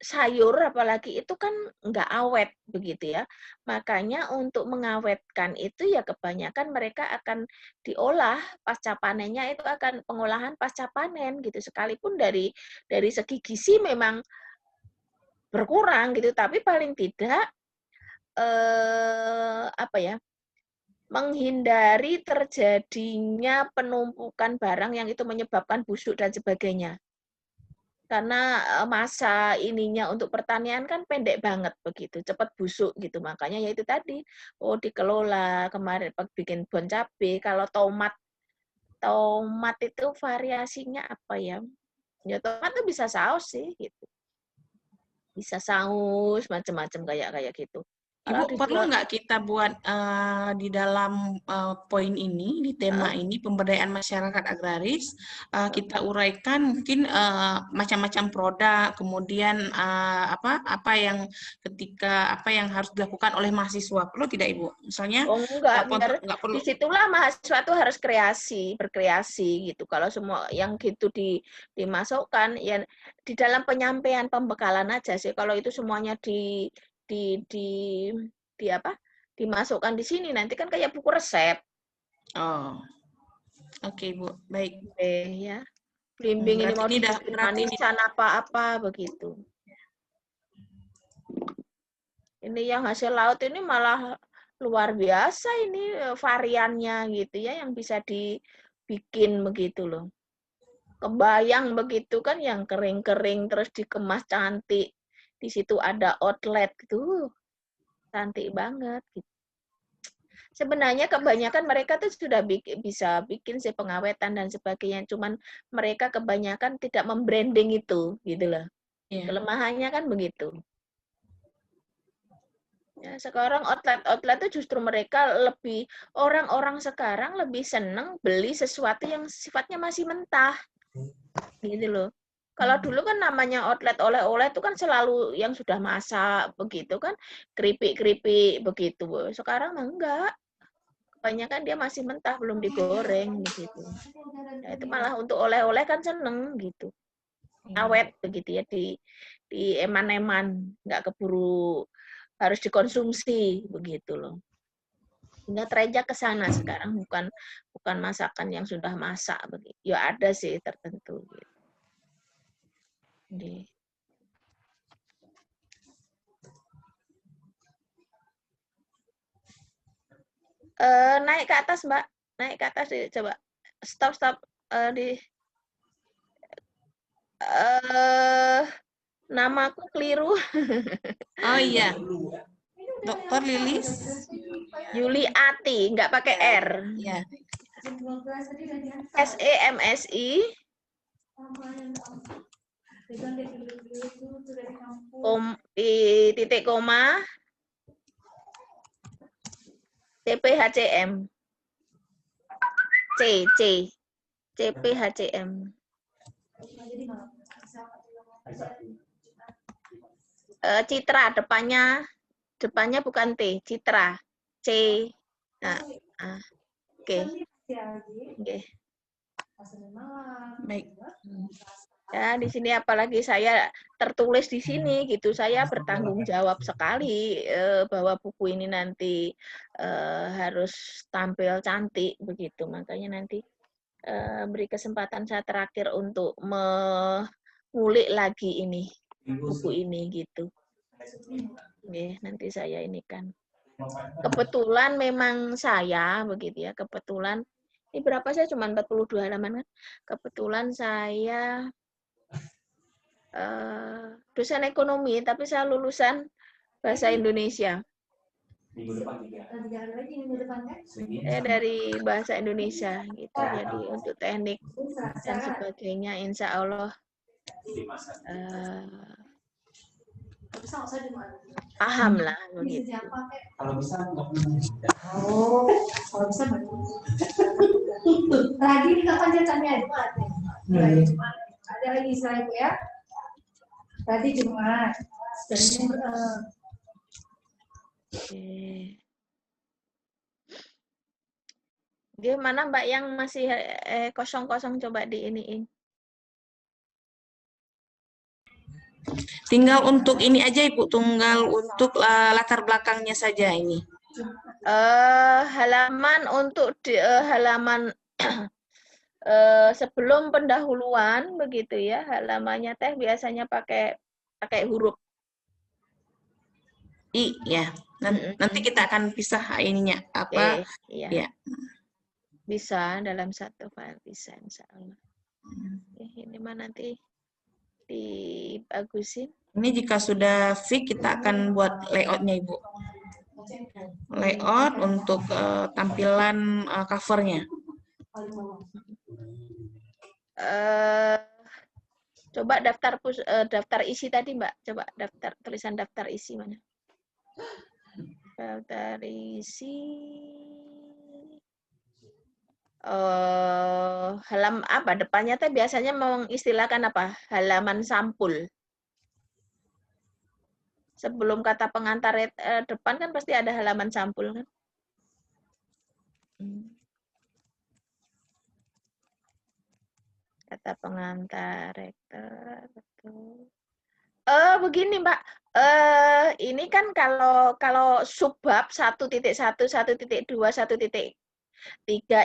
sayur apalagi itu kan nggak awet begitu ya. Makanya untuk mengawetkan itu ya kebanyakan mereka akan diolah pasca panennya itu akan pengolahan pasca panen gitu. Sekalipun dari segi gizi memang berkurang gitu, tapi paling tidak apa ya? Menghindari terjadinya penumpukan barang yang itu menyebabkan busuk dan sebagainya. Karena masa ininya untuk pertanian kan pendek banget begitu, cepat busuk gitu. Makanya ya itu tadi, dikelola kemarin bikin bon cabe. Kalau tomat itu variasinya apa ya? Ya tomat tuh bisa saus sih gitu. Bisa saus macam-macam kayak gitu. Kalau
Ibu, perlu nggak kita buat di dalam poin ini, di tema ini, pemberdayaan masyarakat agraris, kita uraikan mungkin macam-macam produk, kemudian apa yang harus dilakukan oleh mahasiswa. Perlu tidak, Ibu? Misalnya,
enggak,
nggak perlu.
disitulah mahasiswa tuh harus berkreasi gitu. Kalau semua yang gitu dimasukkan, ya di dalam penyampaian pembekalan aja sih. Kalau itu semuanya dimasukkan di sini nanti kan kayak buku resep.
Oh, oke, Bu, baik.
Ya, blimbing ini mau dibikin manisan apa-apa begitu. Ini yang hasil laut ini malah luar biasa ini variannya gitu ya, yang bisa dibikin begitu loh. Kebayang begitu kan yang kering-kering terus dikemas cantik. Di situ ada outlet gitu. Cantik banget gitu. Sebenarnya kebanyakan mereka tuh sudah bisa bikin sih pengawetan dan sebagainya, cuman mereka kebanyakan tidak membranding itu gitu loh. Kelemahannya kan begitu. Ya, sekarang outlet itu justru mereka lebih, orang-orang sekarang lebih seneng beli sesuatu yang sifatnya masih mentah. Gitu loh. Kalau dulu kan namanya outlet oleh-oleh itu kan selalu yang sudah masak begitu kan, keripik-keripik begitu. Sekarang enggak. Kebanyakan dia masih mentah, belum digoreng begitu. Nah, itu malah untuk oleh-oleh kan seneng gitu. Awet begitu ya, di eman-eman, nggak keburu harus dikonsumsi begitu loh. Sehingga trennya ke sana sekarang, bukan masakan yang sudah masak begitu. Ya ada sih tertentu gitu. Naik ke atas, Mbak. Naik ke atas, coba. Stop. Namaku keliru.
Oh iya. Dr. Lilis.
Yuliati, nggak pakai R.
Ya.
SEMSI. Titik koma. CPHCM. CPHCM. Citra, depannya bukan T, Citra. C. Oke.
Baik.
Ya, di sini apalagi saya tertulis di sini gitu, saya bertanggung jawab sekali bahwa buku ini nanti harus tampil cantik begitu. Makanya nanti beri kesempatan saya terakhir untuk mengulik lagi ini buku ini gitu. Nanti saya ini kan. Kebetulan memang saya begitu ya, kebetulan ini berapa saya cuma 42 halaman kan. Kebetulan saya dosen ekonomi tapi saya lulusan bahasa Indonesia. Saya dari bahasa Indonesia gitu. Jadi untuk teknik dan sebagainya insya Allah paham lah begitu.
Kalau bisa lagi ini kapan ceritanya Jumat? Ada lagi istilah itu ya. Tadi Jumat.
Gimana Mbak yang masih kosong-kosong coba diiniin.
Tinggal untuk ini aja Ibu, tunggal untuk latar belakangnya saja ini.
Halaman untuk halaman sebelum pendahuluan begitu ya, halamannya teh biasanya pakai huruf
I ya. Nanti kita akan pisah ininya apa?
Iya.
Ya.
Bisa dalam satu file bisa insya Allah. Ini mah nanti dibagusin.
Ini jika sudah fix kita akan buat layoutnya Ibu. Layout untuk tampilan covernya.
Coba daftar isi tadi Mbak. Coba tulisan daftar isi mana? Daftar isi. Apa depannya teh biasanya mengistilahkan apa? Halaman sampul. Sebelum kata pengantar depan kan pasti ada halaman sampul kan? Kata pengantar rektor, betul. Begini Mbak, ini kan kalau subbab 1.1, 1.2, 1.3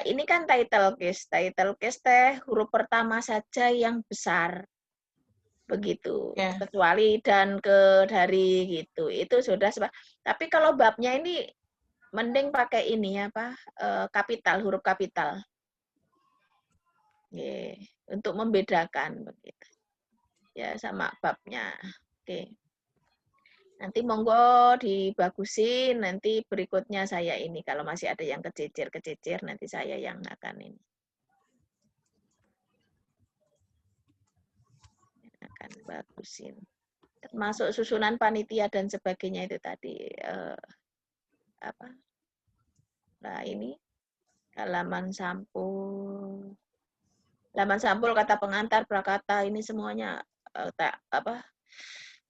ini kan title case. Title case teh huruf pertama saja yang besar. Begitu.
Ya.
Kecuali dan ke dari gitu. Itu sudah tapi kalau babnya ini mending pakai ini apa? Kapital, huruf kapital. Untuk membedakan begitu. Ya sama babnya. Oke. Nanti monggo dibagusin, nanti berikutnya saya ini. Kalau masih ada yang kecicir-kecicir, nanti saya yang akan ini. Akan bagusin. Termasuk susunan panitia dan sebagainya itu tadi. Apa? Nah ini, halaman sampul. Halaman sampul, kata pengantar, prakata, ini semuanya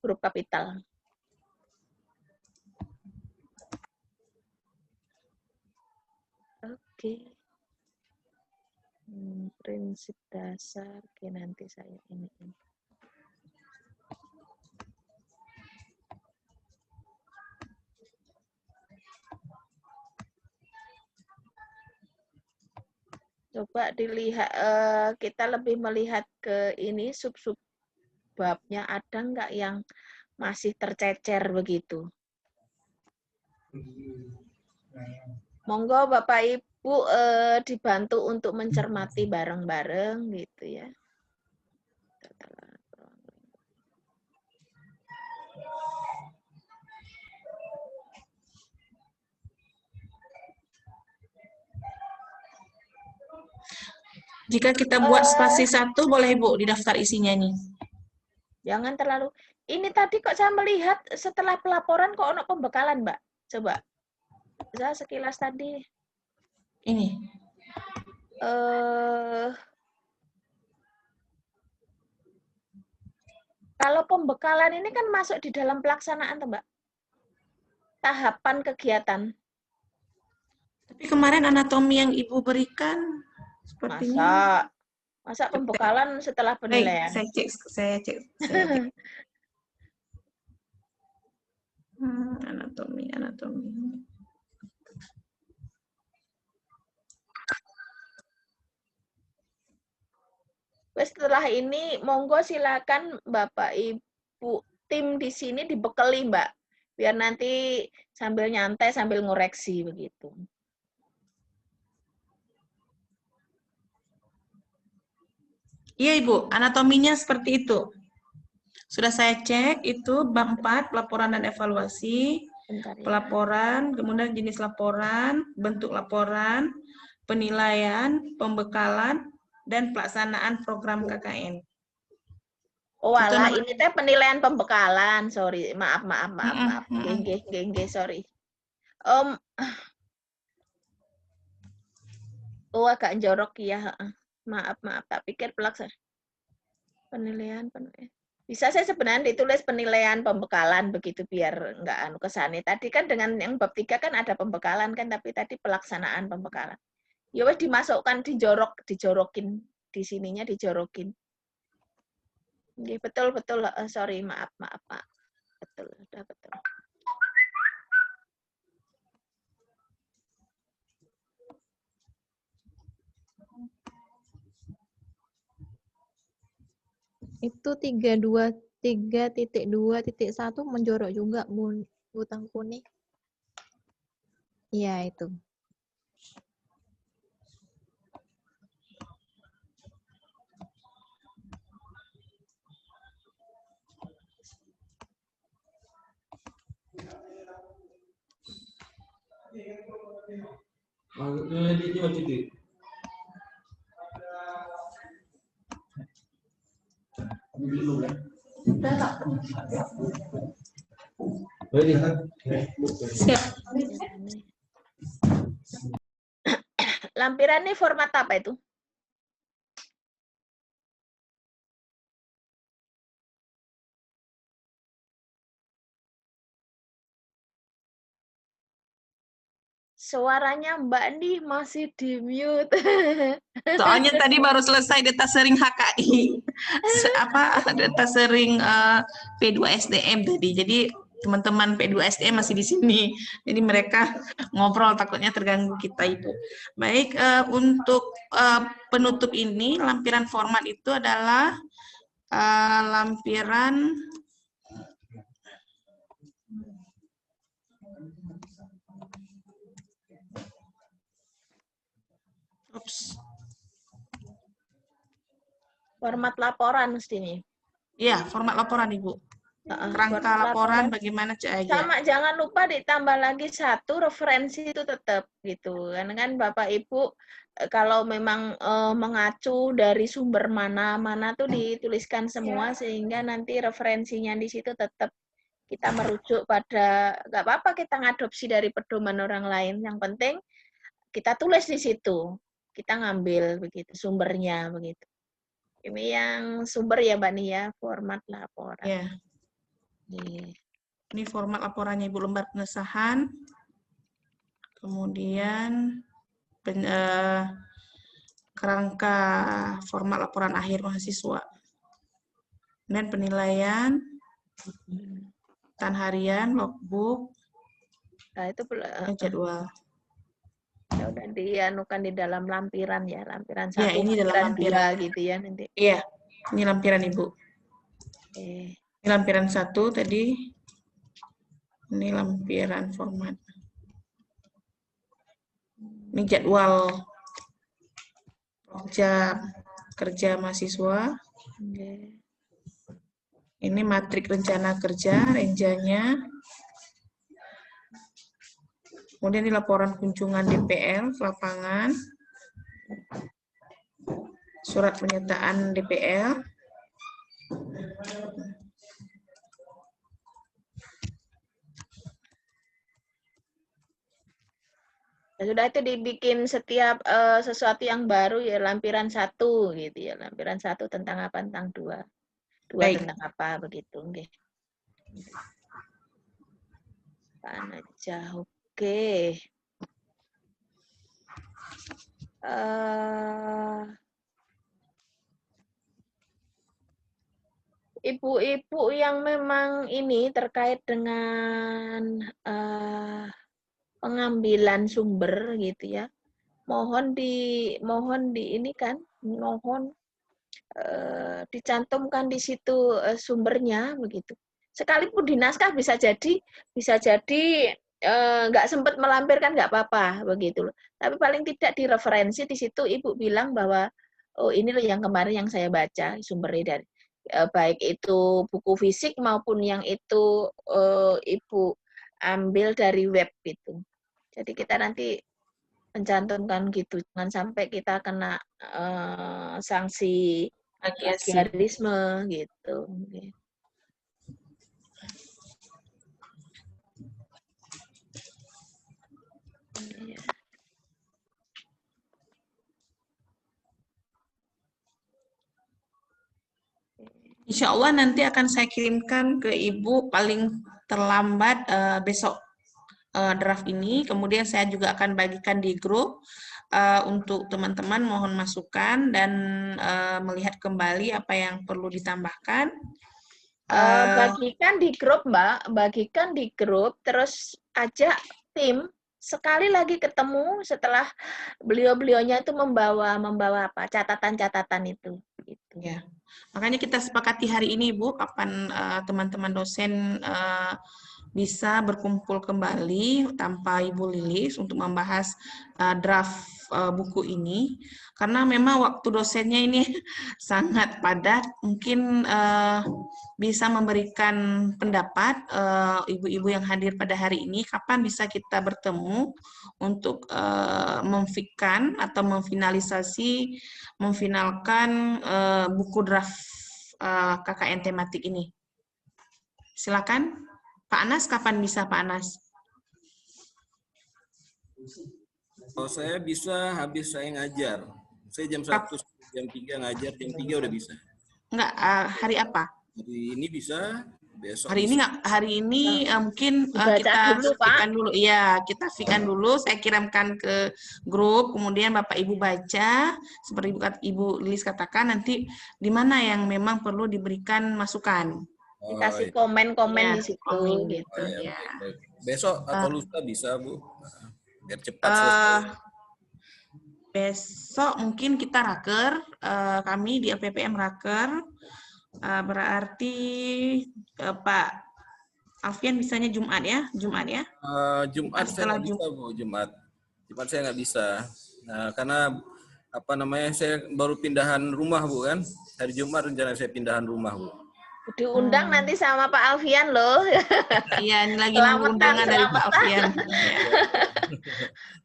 huruf kapital. Oke. Prinsip dasar. Oke, nanti saya ini. Coba dilihat, kita lebih melihat ke ini sub-sub babnya ada nggak yang masih tercecer begitu. Monggo Bapak Ibu dibantu untuk mencermati bareng-bareng gitu ya.
Jika kita buat spasi 1, boleh Bu, di daftar isinya nih.
Jangan terlalu. Ini tadi kok saya melihat setelah pelaporan kok ono pembekalan, Mbak. Coba. Saya sekilas tadi.
Ini.
Kalau pembekalan ini kan masuk di dalam pelaksanaan, Mbak. Tahapan kegiatan.
Tapi kemarin anatomi yang Ibu berikan sepertinya.
Masa pembekalan setelah penilaian?
Saya cek. Anatomi.
Setelah ini, monggo silakan Bapak Ibu tim di sini dibekali, Mbak. Biar nanti sambil nyantai sambil ngoreksi begitu.
Iya Ibu, anatominya seperti itu. Sudah saya cek itu bab 4, pelaporan dan evaluasi,
Bentar ya.
pelaporan, kemudian jenis laporan, bentuk laporan, penilaian, pembekalan, dan pelaksanaan program KKN.
Oh
Itu
alah,
nama-
ini teh penilaian pembekalan. Sorry, maaf.
Mm-mm.
Sorry. Oh agak jorok ya. Maaf. Tak pikir pelaksanaan penilaian. Bisa saya sebenarnya ditulis penilaian pembekalan begitu biar nggak anu kesane. Tadi kan dengan yang bab 3 kan ada pembekalan kan, tapi tadi pelaksanaan pembekalan. Ya wes dimasukkan dijorokin di sininya dijorokin. Nggih, betul. Sorry, maaf, Pak. Betul, udah betul.
Itu 323.2.1 menjorok juga, Bu Tangkuni. Iya, itu.
Siap.
Lampiran ini format apa itu? Suaranya Mbak Andi masih di mute.
Soalnya tadi baru selesai data sharing HKI. Data sharing P2SDM tadi. Jadi teman-teman P2SDM masih di sini. Jadi mereka ngobrol takutnya terganggu kita itu. Baik, untuk penutup ini lampiran format itu adalah lampiran
Format laporan mestinya.
ya, format laporan Ibu. Kerangka laporan bagaimana aja.
Sama jangan lupa ditambah lagi satu referensi itu tetap gitu. Karena kan Bapak Ibu kalau memang mengacu dari sumber mana tuh dituliskan semua sehingga nanti referensinya di situ tetap kita merujuk pada, nggak apa-apa kita ngadopsi dari pedoman orang lain. Yang penting kita tulis di situ. Kita ngambil begitu sumbernya begitu. Ini yang sumber ya Mbak Nia, format laporan.
Ya. Ini format laporannya Ibu, lembar pengesahan, kemudian kerangka format laporan akhir mahasiswa, dan penilaian, tan harian, logbook,
Nah, itu
jadwal.
Ya udah dianukan di dalam lampiran ya, lampiran 1,
Ya, ini dalam lampiran
2 gitu ya nanti.
Iya, ini lampiran Ibu.
Oke.
Ini lampiran 1 tadi. Ini lampiran format. Ini jadwal kerja mahasiswa.
Oke.
Ini matrik rencana kerja, renjanya. Kemudian ini laporan kunjungan DPL ke lapangan. Surat pernyataan DPL.
Ya, sudah itu dibikin setiap sesuatu yang baru ya lampiran 1 gitu ya. Lampiran 1 tentang apa, tentang 2. 2
Baik.
tentang apa begitu nggih. Aja. Oke. Ibu-ibu yang memang ini terkait dengan pengambilan sumber gitu ya, mohon ini kan, mohon dicantumkan di situ sumbernya begitu. sekalipun di naskah bisa jadi nggak sempat melampirkan nggak apa-apa begitu loh. Tapi paling tidak di referensi di situ Ibu bilang bahwa oh ini loh yang kemarin yang saya baca sumbernya dari baik itu buku fisik maupun yang itu Ibu ambil dari web itu. Jadi kita nanti mencantumkan gitu, jangan sampai kita kena sanksi plagiarisme gitu.
Insya Allah nanti akan saya kirimkan ke Ibu paling terlambat besok draft ini. Kemudian saya juga akan bagikan di grup untuk teman-teman mohon masukan dan melihat kembali apa yang perlu ditambahkan.
Bagikan di grup, Mbak. Bagikan di grup, terus ajak tim sekali lagi ketemu setelah beliau-beliaunya itu membawa apa catatan-catatan itu. Gitu.
Ya, makanya kita sepakati hari ini, Bu, kapan teman-teman dosen bisa berkumpul kembali tanpa Ibu Lilis untuk membahas draft buku ini, karena memang waktu dosennya ini sangat padat, mungkin bisa memberikan pendapat ibu-ibu yang hadir pada hari ini, kapan bisa kita bertemu untuk memfikkan atau memfinalkan buku draft KKN tematik ini. Silakan, Pak Anas, kapan bisa Pak Anas?
Kalau saya bisa habis saya ngajar. Saya jam 1, jam 3 ngajar, jam 3 udah bisa.
Enggak, hari apa?
Hari ini bisa, besok
hari
bisa.
ini enggak, hari ini mungkin kita
dulu,
fikan dulu. Iya, kita fikan dulu, saya kirimkan ke grup, kemudian Bapak Ibu baca, seperti Ibu Lilis katakan, nanti di mana yang memang perlu diberikan masukan.
Dikasih komen-komen
Ya,
di situ
komen.
gitu.
Ya.
Baik. Besok atau lusa bisa, Bu. Biar cepat selesai.
Besok mungkin kita raker, kami di LPPM raker, berarti Pak Alfian bisanya Jumat ya? Jumat ya?
Jumat saya
Setelah
nggak bisa, Bu. Jumat saya nggak bisa. Nah, karena apa namanya, saya baru pindahan rumah, Bu, kan. Hari Jumat rencana saya pindahan rumah, Bu.
Diundang nanti sama Pak Alfian loh.
Iya, ini lagi nunggu undangan dari Pak Alfian. Ya.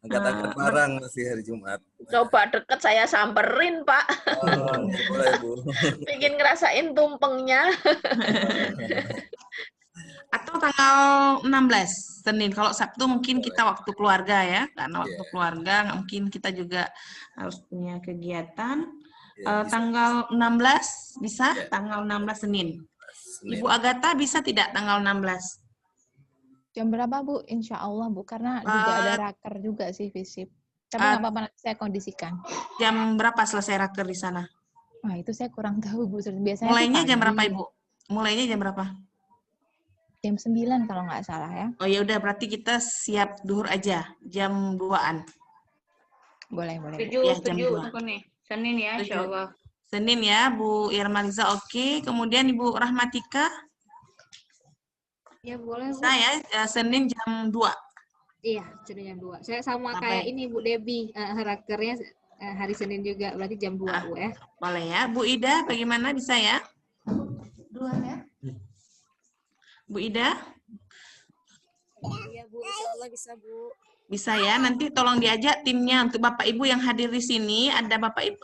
Angkat-angkat barang masih hari Jumat.
Coba deket saya samperin, Pak.
Oh, boleh, Bu.
Bikin ngerasain tumpengnya.
Atau tanggal 16, Senin. Kalau Sabtu mungkin kita waktu keluarga ya. Karena waktu keluarga nggak mungkin kita juga harus punya kegiatan. Tanggal 16 bisa? Tanggal 16 Senin. Ibu Agatha bisa tidak tanggal 16?
Jam berapa, Bu? Insya Allah, Bu. Karena juga ada raker juga sih, visip. Tapi nggak apa-apa, nanti saya kondisikan.
Jam berapa selesai raker di sana?
Wah, itu saya kurang tahu, Bu. Biasanya
mulainya jam berapa, Ibu? Mulainya jam berapa?
Jam 9 kalau nggak salah ya.
Oh ya udah, berarti kita siap duhur aja, jam 2-an.
Boleh.
Ya, jam 2.
nih. Senin ya, insya Allah.
Senin ya, Bu Irmaliza, oke. Kemudian Ibu Rahmatika?
Ya boleh, Bu.
Saya Senin jam 2.
Iya, Senin jam 2. Saya sama kayak ini, Bu Debbie, rakernya hari Senin juga, berarti jam 2, Bu ya.
Boleh ya. Bu Ida, bagaimana bisa ya?
2 ya.
Bu Ida?
Iya, Bu. Insya Allah bisa, Bu.
Bisa ya, nanti tolong diajak timnya untuk Bapak Ibu yang hadir di sini, ada Bapak Ibu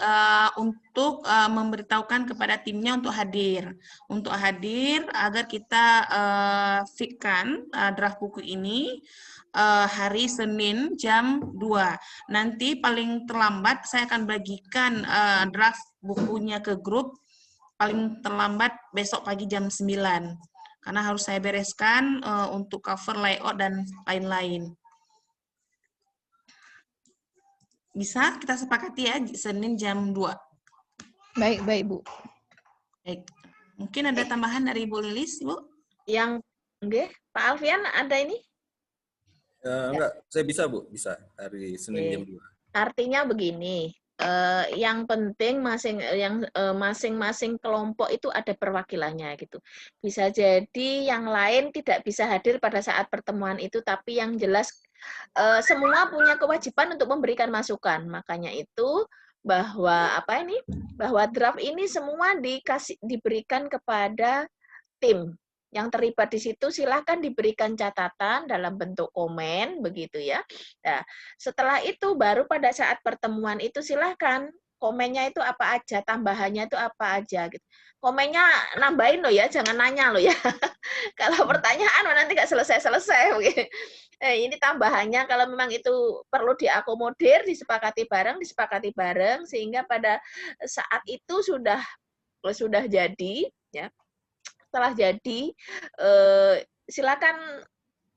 untuk memberitahukan kepada timnya untuk hadir agar kita fikkan draft buku ini hari Senin jam 2. Nanti paling terlambat saya akan bagikan draft bukunya ke grup paling terlambat besok pagi jam 9. Karena harus saya bereskan untuk cover, layout, dan lain-lain. Bisa kita sepakati ya, Senin jam 2.
Baik, Bu.
Baik. Mungkin ada tambahan dari Ibu Lilis, Bu?
Yang enggak, Pak Alfian ada ini?
Enggak, saya bisa, Bu. Bisa hari Senin jam 2.
Artinya begini, yang penting masing-masing kelompok itu ada perwakilannya gitu. Bisa jadi yang lain tidak bisa hadir pada saat pertemuan itu, tapi yang jelas semua punya kewajiban untuk memberikan masukan. Makanya itu bahwa bahwa draft ini semua diberikan kepada tim yang terlibat di situ. Silahkan diberikan catatan dalam bentuk komen begitu ya. Nah, setelah itu baru pada saat pertemuan itu silahkan komennya itu apa aja, tambahannya itu apa aja gitu. Komennya nambahin loh ya, jangan nanya loh ya. Kalau pertanyaan nanti nggak selesai-selesai. Ini tambahannya kalau memang itu perlu diakomodir, disepakati bareng sehingga pada saat itu sudah jadi ya. Setelah jadi, silakan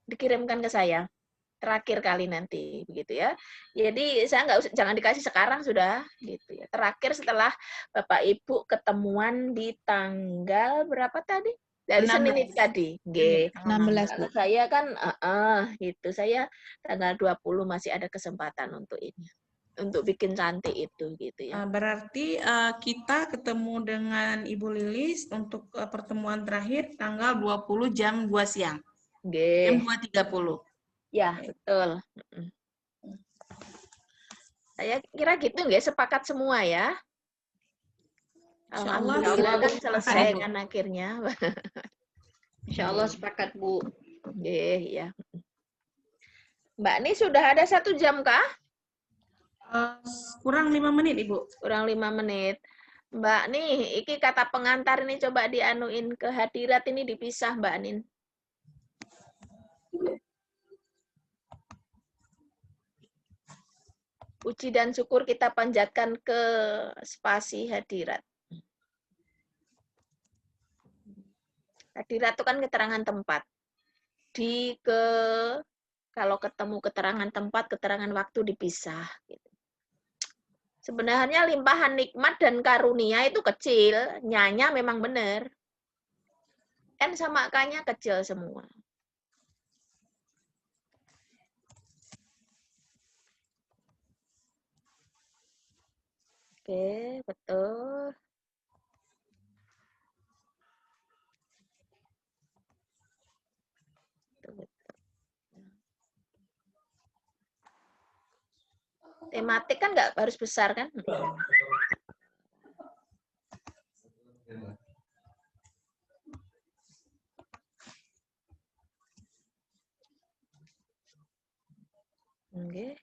dikirimkan ke saya terakhir kali nanti, begitu ya. Jadi saya jangan dikasih sekarang sudah, gitu ya. Terakhir setelah Bapak Ibu ketemuan di tanggal berapa tadi? Dari
16.
Senin itu tadi.
16, Bu.
Kalau saya kan, gitu. Saya tanggal 20 masih ada kesempatan untuk ini. Untuk bikin cantik itu gitu ya.
Berarti kita ketemu dengan Ibu Lilis untuk pertemuan terakhir tanggal 20 jam 2 siang. Jam 2.30.
Ya, betul. Saya kira gitu nggak, sepakat semua ya. Alhamdulillah kan selesai kan akhirnya.
Insya Allah sepakat, Bu.
Ya. Mbak, ini sudah ada 1 jam kah?
Kurang 5 menit, Ibu.
Kurang 5 menit. Mbak nih, iki kata pengantar ini coba dianuin ke hadirat ini dipisah Mbak Nin. Puji dan syukur kita panjatkan ke spasi hadirat. Hadirat itu kan keterangan tempat. Kalau ketemu keterangan tempat, keterangan waktu dipisah. Gitu. Sebenarnya limpahan nikmat dan karunia itu kecil, nyanya memang benar. Kan sama kanya kecil semua. Oke, betul. Tematik kan nggak harus besar kan? Oke.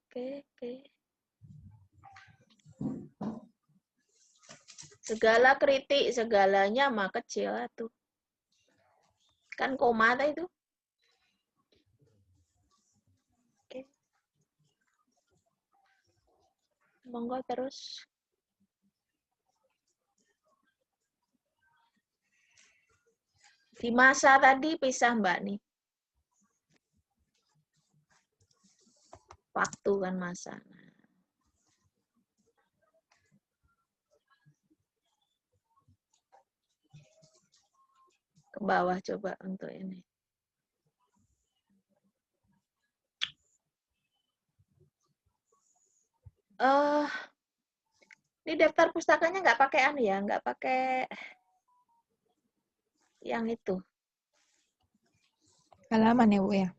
Segala kritik, segalanya mah kecil tuh. Kan koma itu. Oke. Monggo terus. Di masa tadi pisah Mbak nih. Waktu kan masa. Ke bawah coba untuk ini. Ini daftar pustakanya nggak pakai nggak pakai yang itu.
Halaman ya, Bu ya?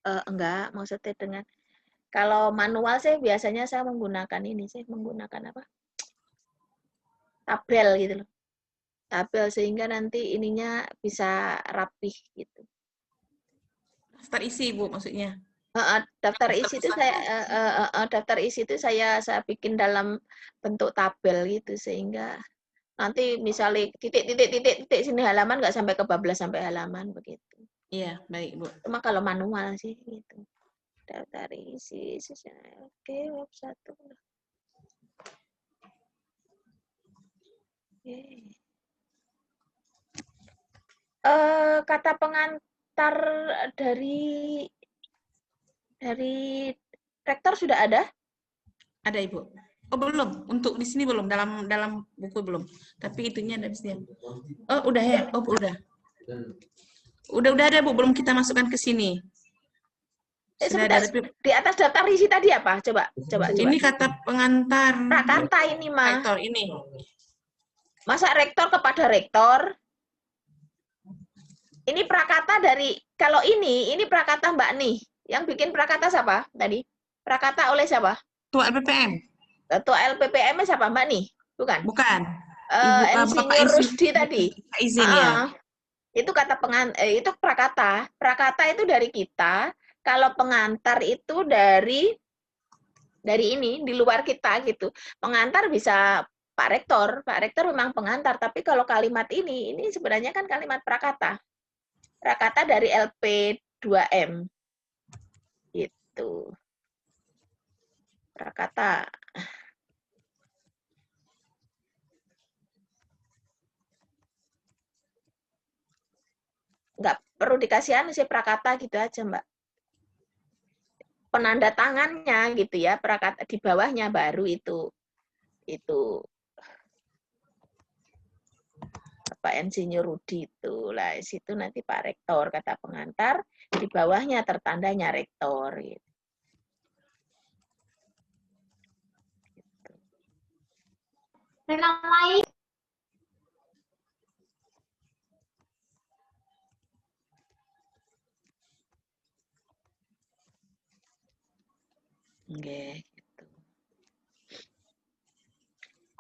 Enggak, maksudnya dengan kalau manual sih biasanya saya menggunakan ini sih, menggunakan apa? Tabel gitu loh. Tabel sehingga nanti ininya bisa rapih gitu.
Daftar isi, Bu, maksudnya.
Daftar isi itu saya bikin dalam bentuk tabel gitu sehingga nanti misalnya titik sini halaman nggak sampai kebablas sampai halaman begitu.
Iya, baik, Bu.
Cuma kalau manual sih gitu. Daftar isi. Oke, web 1. Oke. Kata pengantar dari rektor sudah ada?
Ada, Ibu. Oh, belum. Untuk di sini belum. Dalam buku belum. Tapi itunya ada di sini. Oh, udah ya? Oh, udah. Udah ada, Bu. Belum kita masukkan ke sini. Sudah
sebentar,
ada
di atas daftar isi tadi apa? Coba.
ini kata pengantar
Prakata ini mah.
rektor ini.
Masa rektor kepada rektor? Ini prakata dari, kalau ini prakata Mbak nih. Yang bikin prakata siapa tadi? Prakata oleh siapa?
Ketua LPPM.
Ketua LPPM siapa Mbak nih? Bukan?
Bukan. Ibu Bapak
Insinyur Rusdi tadi.
Izin ya.
Itu kata itu prakata. Prakata itu dari kita. Kalau pengantar itu dari ini di luar kita gitu. Pengantar bisa Pak Rektor. Pak Rektor memang pengantar. Tapi kalau kalimat ini sebenarnya kan kalimat prakata. Prakata dari LP2M. Gitu. Prakata. Nggak perlu dikasih anu sih prakata gitu aja, Mbak. Penanda tangannya gitu ya, prakata di bawahnya baru itu Pak Insinyur Rudi itu. Lah situ nanti Pak Rektor kata pengantar, di bawahnya tertandanya rektor gitu.
lain.
Oke, gitu.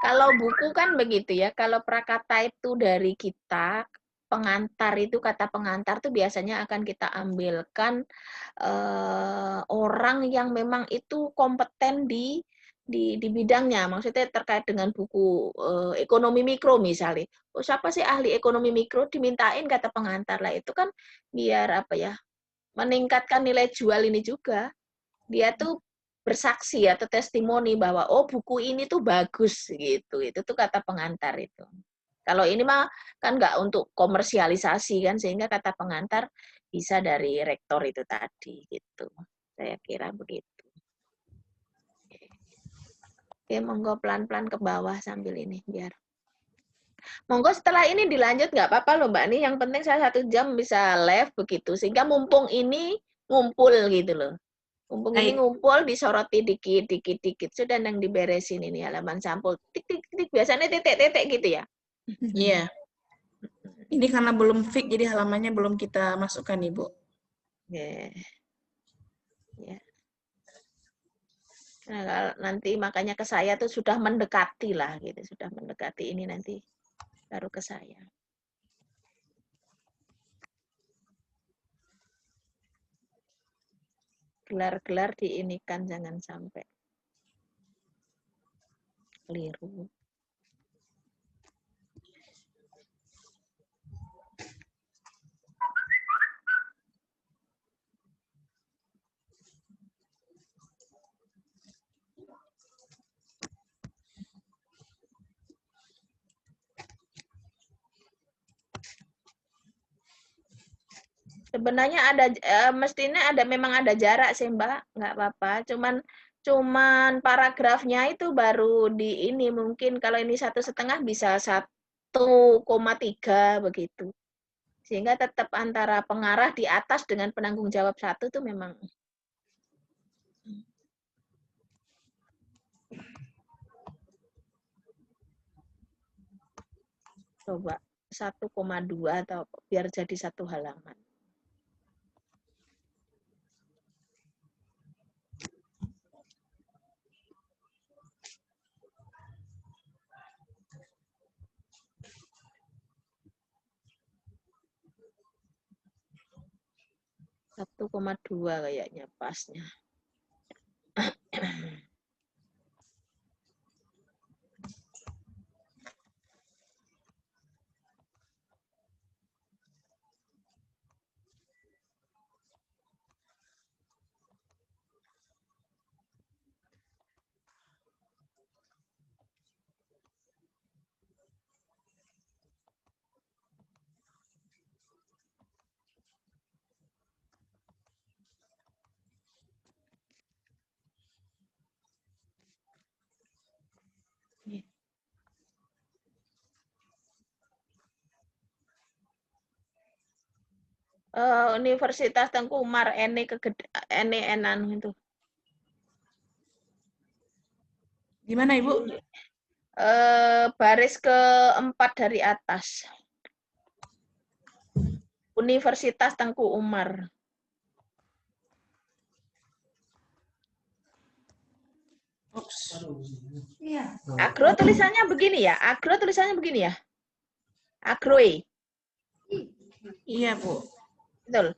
Kalau buku kan begitu ya, kalau prakata itu dari kita, pengantar itu kata pengantar tuh biasanya akan kita ambilkan orang yang memang itu kompeten di bidangnya, maksudnya terkait dengan buku ekonomi mikro misalnya. Oh, siapa sih ahli ekonomi mikro dimintain kata pengantar lah itu kan biar apa ya meningkatkan nilai jual ini juga. Dia tuh bersaksi atau testimoni bahwa oh buku ini tuh bagus gitu. Itu tuh kata pengantar itu. Kalau ini mah kan nggak untuk komersialisasi kan sehingga kata pengantar bisa dari rektor itu tadi gitu. Saya kira begitu. Oke, monggo pelan-pelan ke bawah sambil ini biar. Monggo setelah ini dilanjut nggak apa-apa loh Mbak. Ini yang penting saya 1 jam bisa live begitu sehingga mumpung ini ngumpul gitu loh. Mumpung ini ngumpul disoroti dikit. Sudah yang diberesin ini halaman sampul. Tik. Biasanya titik-titik gitu ya.
Iya. Ini karena belum fix jadi halamannya belum kita masukkan, Ibu.
Yeah. Ya. Nah, kalau nanti makanya ke saya tuh sudah mendekati lah gitu, sudah mendekati ini nanti baru ke saya. Gelar-gelar diinikan jangan sampai keliru. Sebenarnya ada mestinya memang ada jarak sih Mbak, nggak apa-apa. Cuman paragrafnya itu baru di ini mungkin kalau ini 1,5 bisa 1,3 begitu. Sehingga tetap antara pengarah di atas dengan penanggung jawab 1 itu memang coba 1,2 atau biar jadi 1 halaman. Satu 1,2 kayaknya pasnya. Universitas Tengku Umar Ene Enan itu.
Gimana Ibu?
Baris keempat dari atas. Universitas Tengku Umar.
Iya.
Agro tulisannya begini ya. Agro tulisannya begini ya. Agroe.
Iya Bu.
Betul.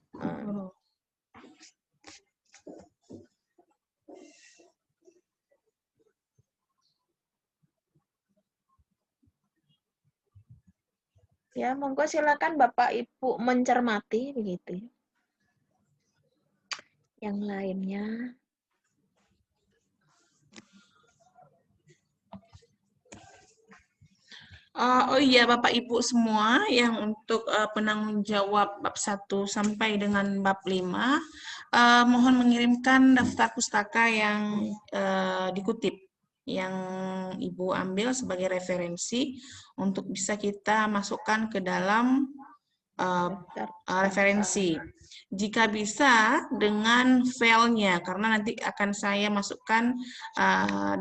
Ya, monggo silakan Bapak Ibu mencermati begitu. Yang lainnya.
Oh iya Bapak Ibu semua yang untuk penanggung jawab bab 1 sampai dengan bab 5 mohon mengirimkan daftar pustaka yang dikutip yang Ibu ambil sebagai referensi untuk bisa kita masukkan ke dalam referensi. Jika bisa dengan filenya karena nanti akan saya masukkan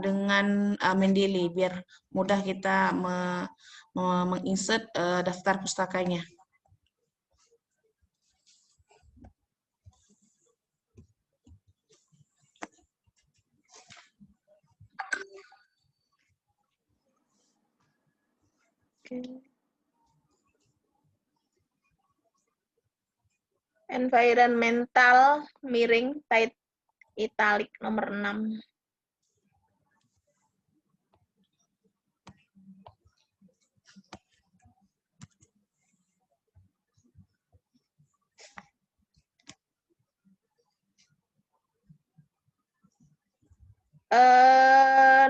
dengan Mendeley biar mudah kita menginsert daftar pustakanya.
Environmental miring tight italic nomor 6.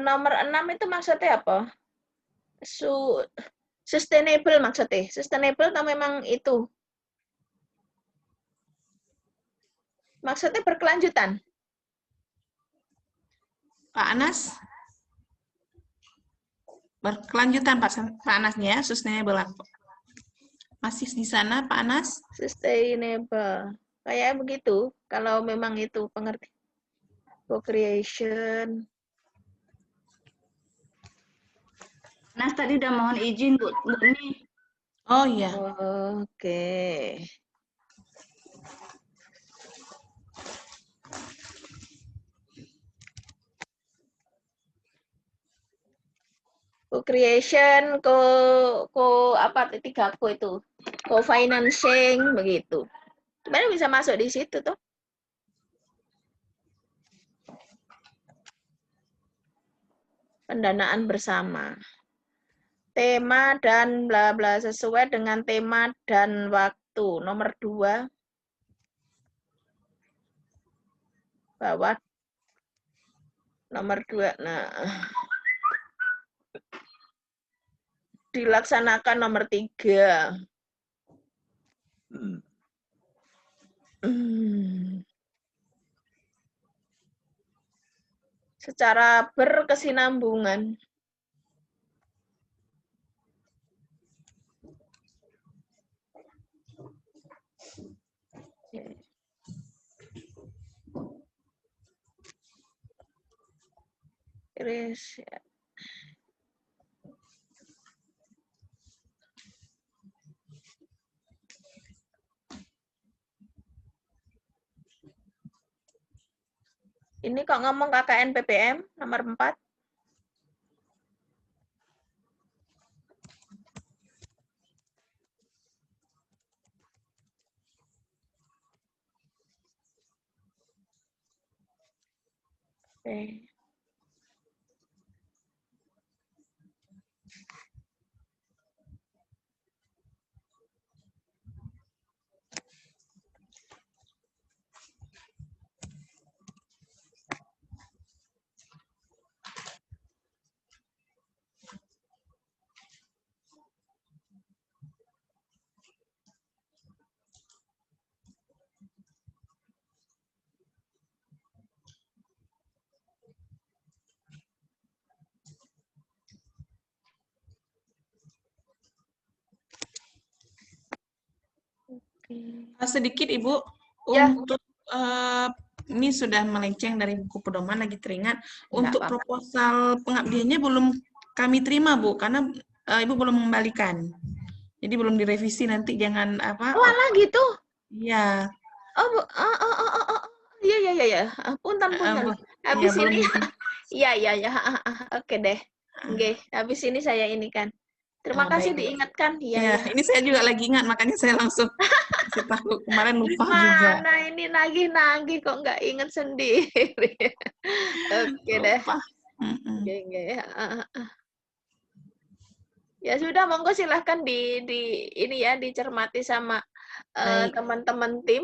Nomor 6 itu maksudnya apa? Sustainable maksudnya. Sustainable atau memang itu? Maksudnya berkelanjutan.
Pak Anas? Berkelanjutan Pak Anasnya, sustainable. Masih di sana Pak Anas?
Sustainable. Kayak begitu. Kalau memang itu pengerti. Co-creation.
Nas tadi udah mohon izin Bu nih.
Oh iya.
Oke. Co-creation, apa 3 itu? Co-financing begitu. Sebenarnya bisa masuk di situ tuh. Pendanaan bersama. Tema dan bla bla sesuai dengan tema dan waktu. Nomor 2. Bawah. Nomor 2. Nah. Dilaksanakan nomor 3. Secara berkesinambungan. Iris, ya. Ini kok ngomong KKN PPM nomor 4? Oke.
Sedikit Ibu,
Ya.
untuk ini sudah melenceng dari buku pedoman, lagi teringat. Untuk
apa-apa.
proposal pengabdiannya belum kami terima Bu, karena Ibu belum mengembalikan. Jadi belum direvisi, nanti jangan apa.
Walah gitu.
Iya.
Oh, iya. Punten. Habis
Ya,
ini.
belum.
Iya. Oke deh. Oke, habis ini saya ini kan. Terima kasih
Baik.
diingatkan.
Ya, ini saya juga lagi ingat, makanya saya langsung kasih tahu. Kemarin lupa juga.
Mana ini nagih-nagih kok nggak inget sendiri. Oke deh.
Lupa.
Oke. Ya sudah, monggo silahkan di ini ya dicermati sama teman-teman tim,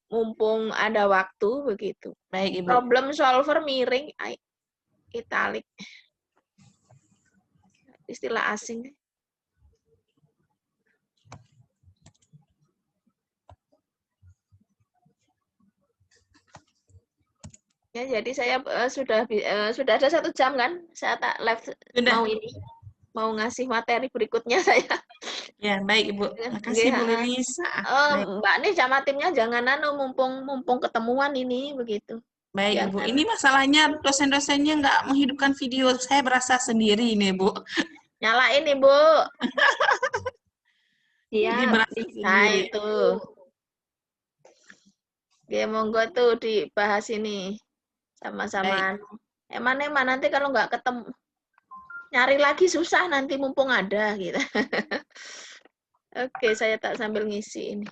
mumpung ada waktu begitu.
Baik, Ibu.
Problem solver miring, italik. Istilah asing. Ya, jadi saya sudah ada 1 jam kan, saya tak live mau ngasih materi berikutnya saya.
Ya, baik Ibu. Makasih Bu Lilis.
Mbak nih sama timnya jangan mumpung ketemuan ini begitu.
Baik Ibu. Ini masalahnya dosen-dosennya nggak menghidupkan video. Saya berasa sendiri ini Bu.
Nyalain Ibu.
Iya,
bisa itu. Oke, monggo tuh dibahas ini sama-sama. Emang nanti kalau nggak ketemu, nyari lagi susah nanti mumpung ada gitu. Oke, saya tak sambil ngisi ini.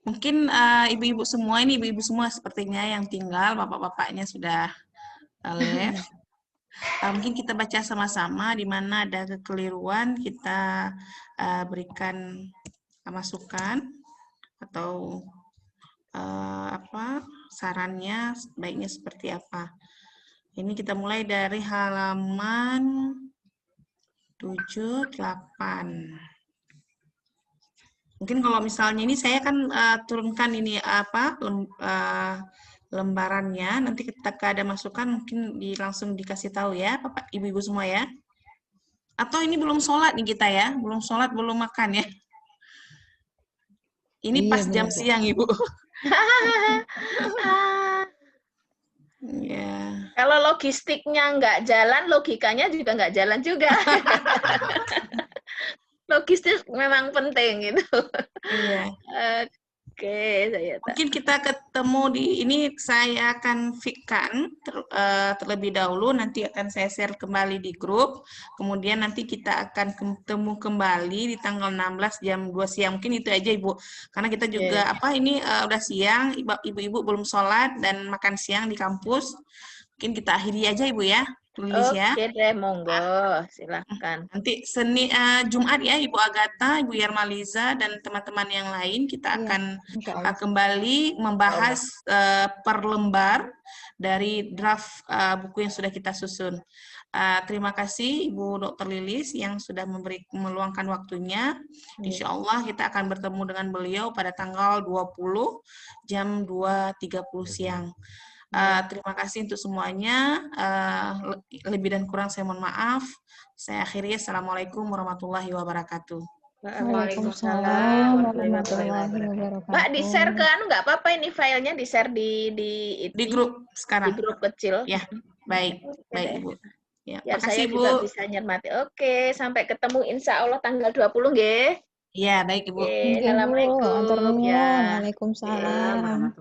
Mungkin ibu-ibu semua ini, ibu-ibu semua sepertinya yang tinggal, bapak-bapaknya sudah live. Mungkin kita baca sama-sama, di mana ada kekeliruan, kita berikan masukan atau sarannya baiknya seperti apa. Ini kita mulai dari halaman 78. Mungkin kalau misalnya ini saya kan turunkan ini lembarannya, nanti ketika ada masukan mungkin langsung dikasih tahu ya Bapak Ibu-ibu semua ya. Atau ini belum sholat nih kita ya, belum sholat, belum makan ya. Ini pas jam siang Ibu.
Ya. Kalau logistiknya nggak jalan, logikanya juga nggak jalan juga. Logistik memang penting gitu.
Iya.
Oke, saya
mungkin kita ketemu di ini, saya akan fitkan terlebih dahulu, nanti akan saya share kembali di grup, kemudian nanti kita akan ketemu kembali di tanggal 16 jam 2 siang, mungkin itu aja Ibu, karena kita juga ini udah siang, ibu-ibu belum sholat dan makan siang di kampus, mungkin kita akhiri aja Ibu ya. Tulis ya.
Oke deh, monggo, silahkan.
Nanti Jumat ya, Ibu Agatha, Ibu Yermaliza, dan teman-teman yang lain, kita akan kembali membahas per lembar dari draft buku yang sudah kita susun. Terima kasih Ibu Dr. Lilis yang sudah meluangkan waktunya. Insya Allah kita akan bertemu dengan beliau pada tanggal 20 jam 2.30 siang. Terima kasih untuk semuanya. Lebih dan kurang saya mohon maaf. Saya akhiri. Assalamualaikum warahmatullahi wabarakatuh.
Waalaikumsalam warahmatullahi wabarakatuh. Mbak, di-share ke nggak apa-apa ini filenya di-share di
grup sekarang.
Di grup kecil.
Ya, baik. Baik, Ibu. Ya,
makasih, saya juga bisa nyermati. Oke, sampai ketemu insya Allah tanggal 20 nggih.
Iya, baik Ibu.
Assalamualaikum.
Waalaikumsalam.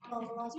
Lolos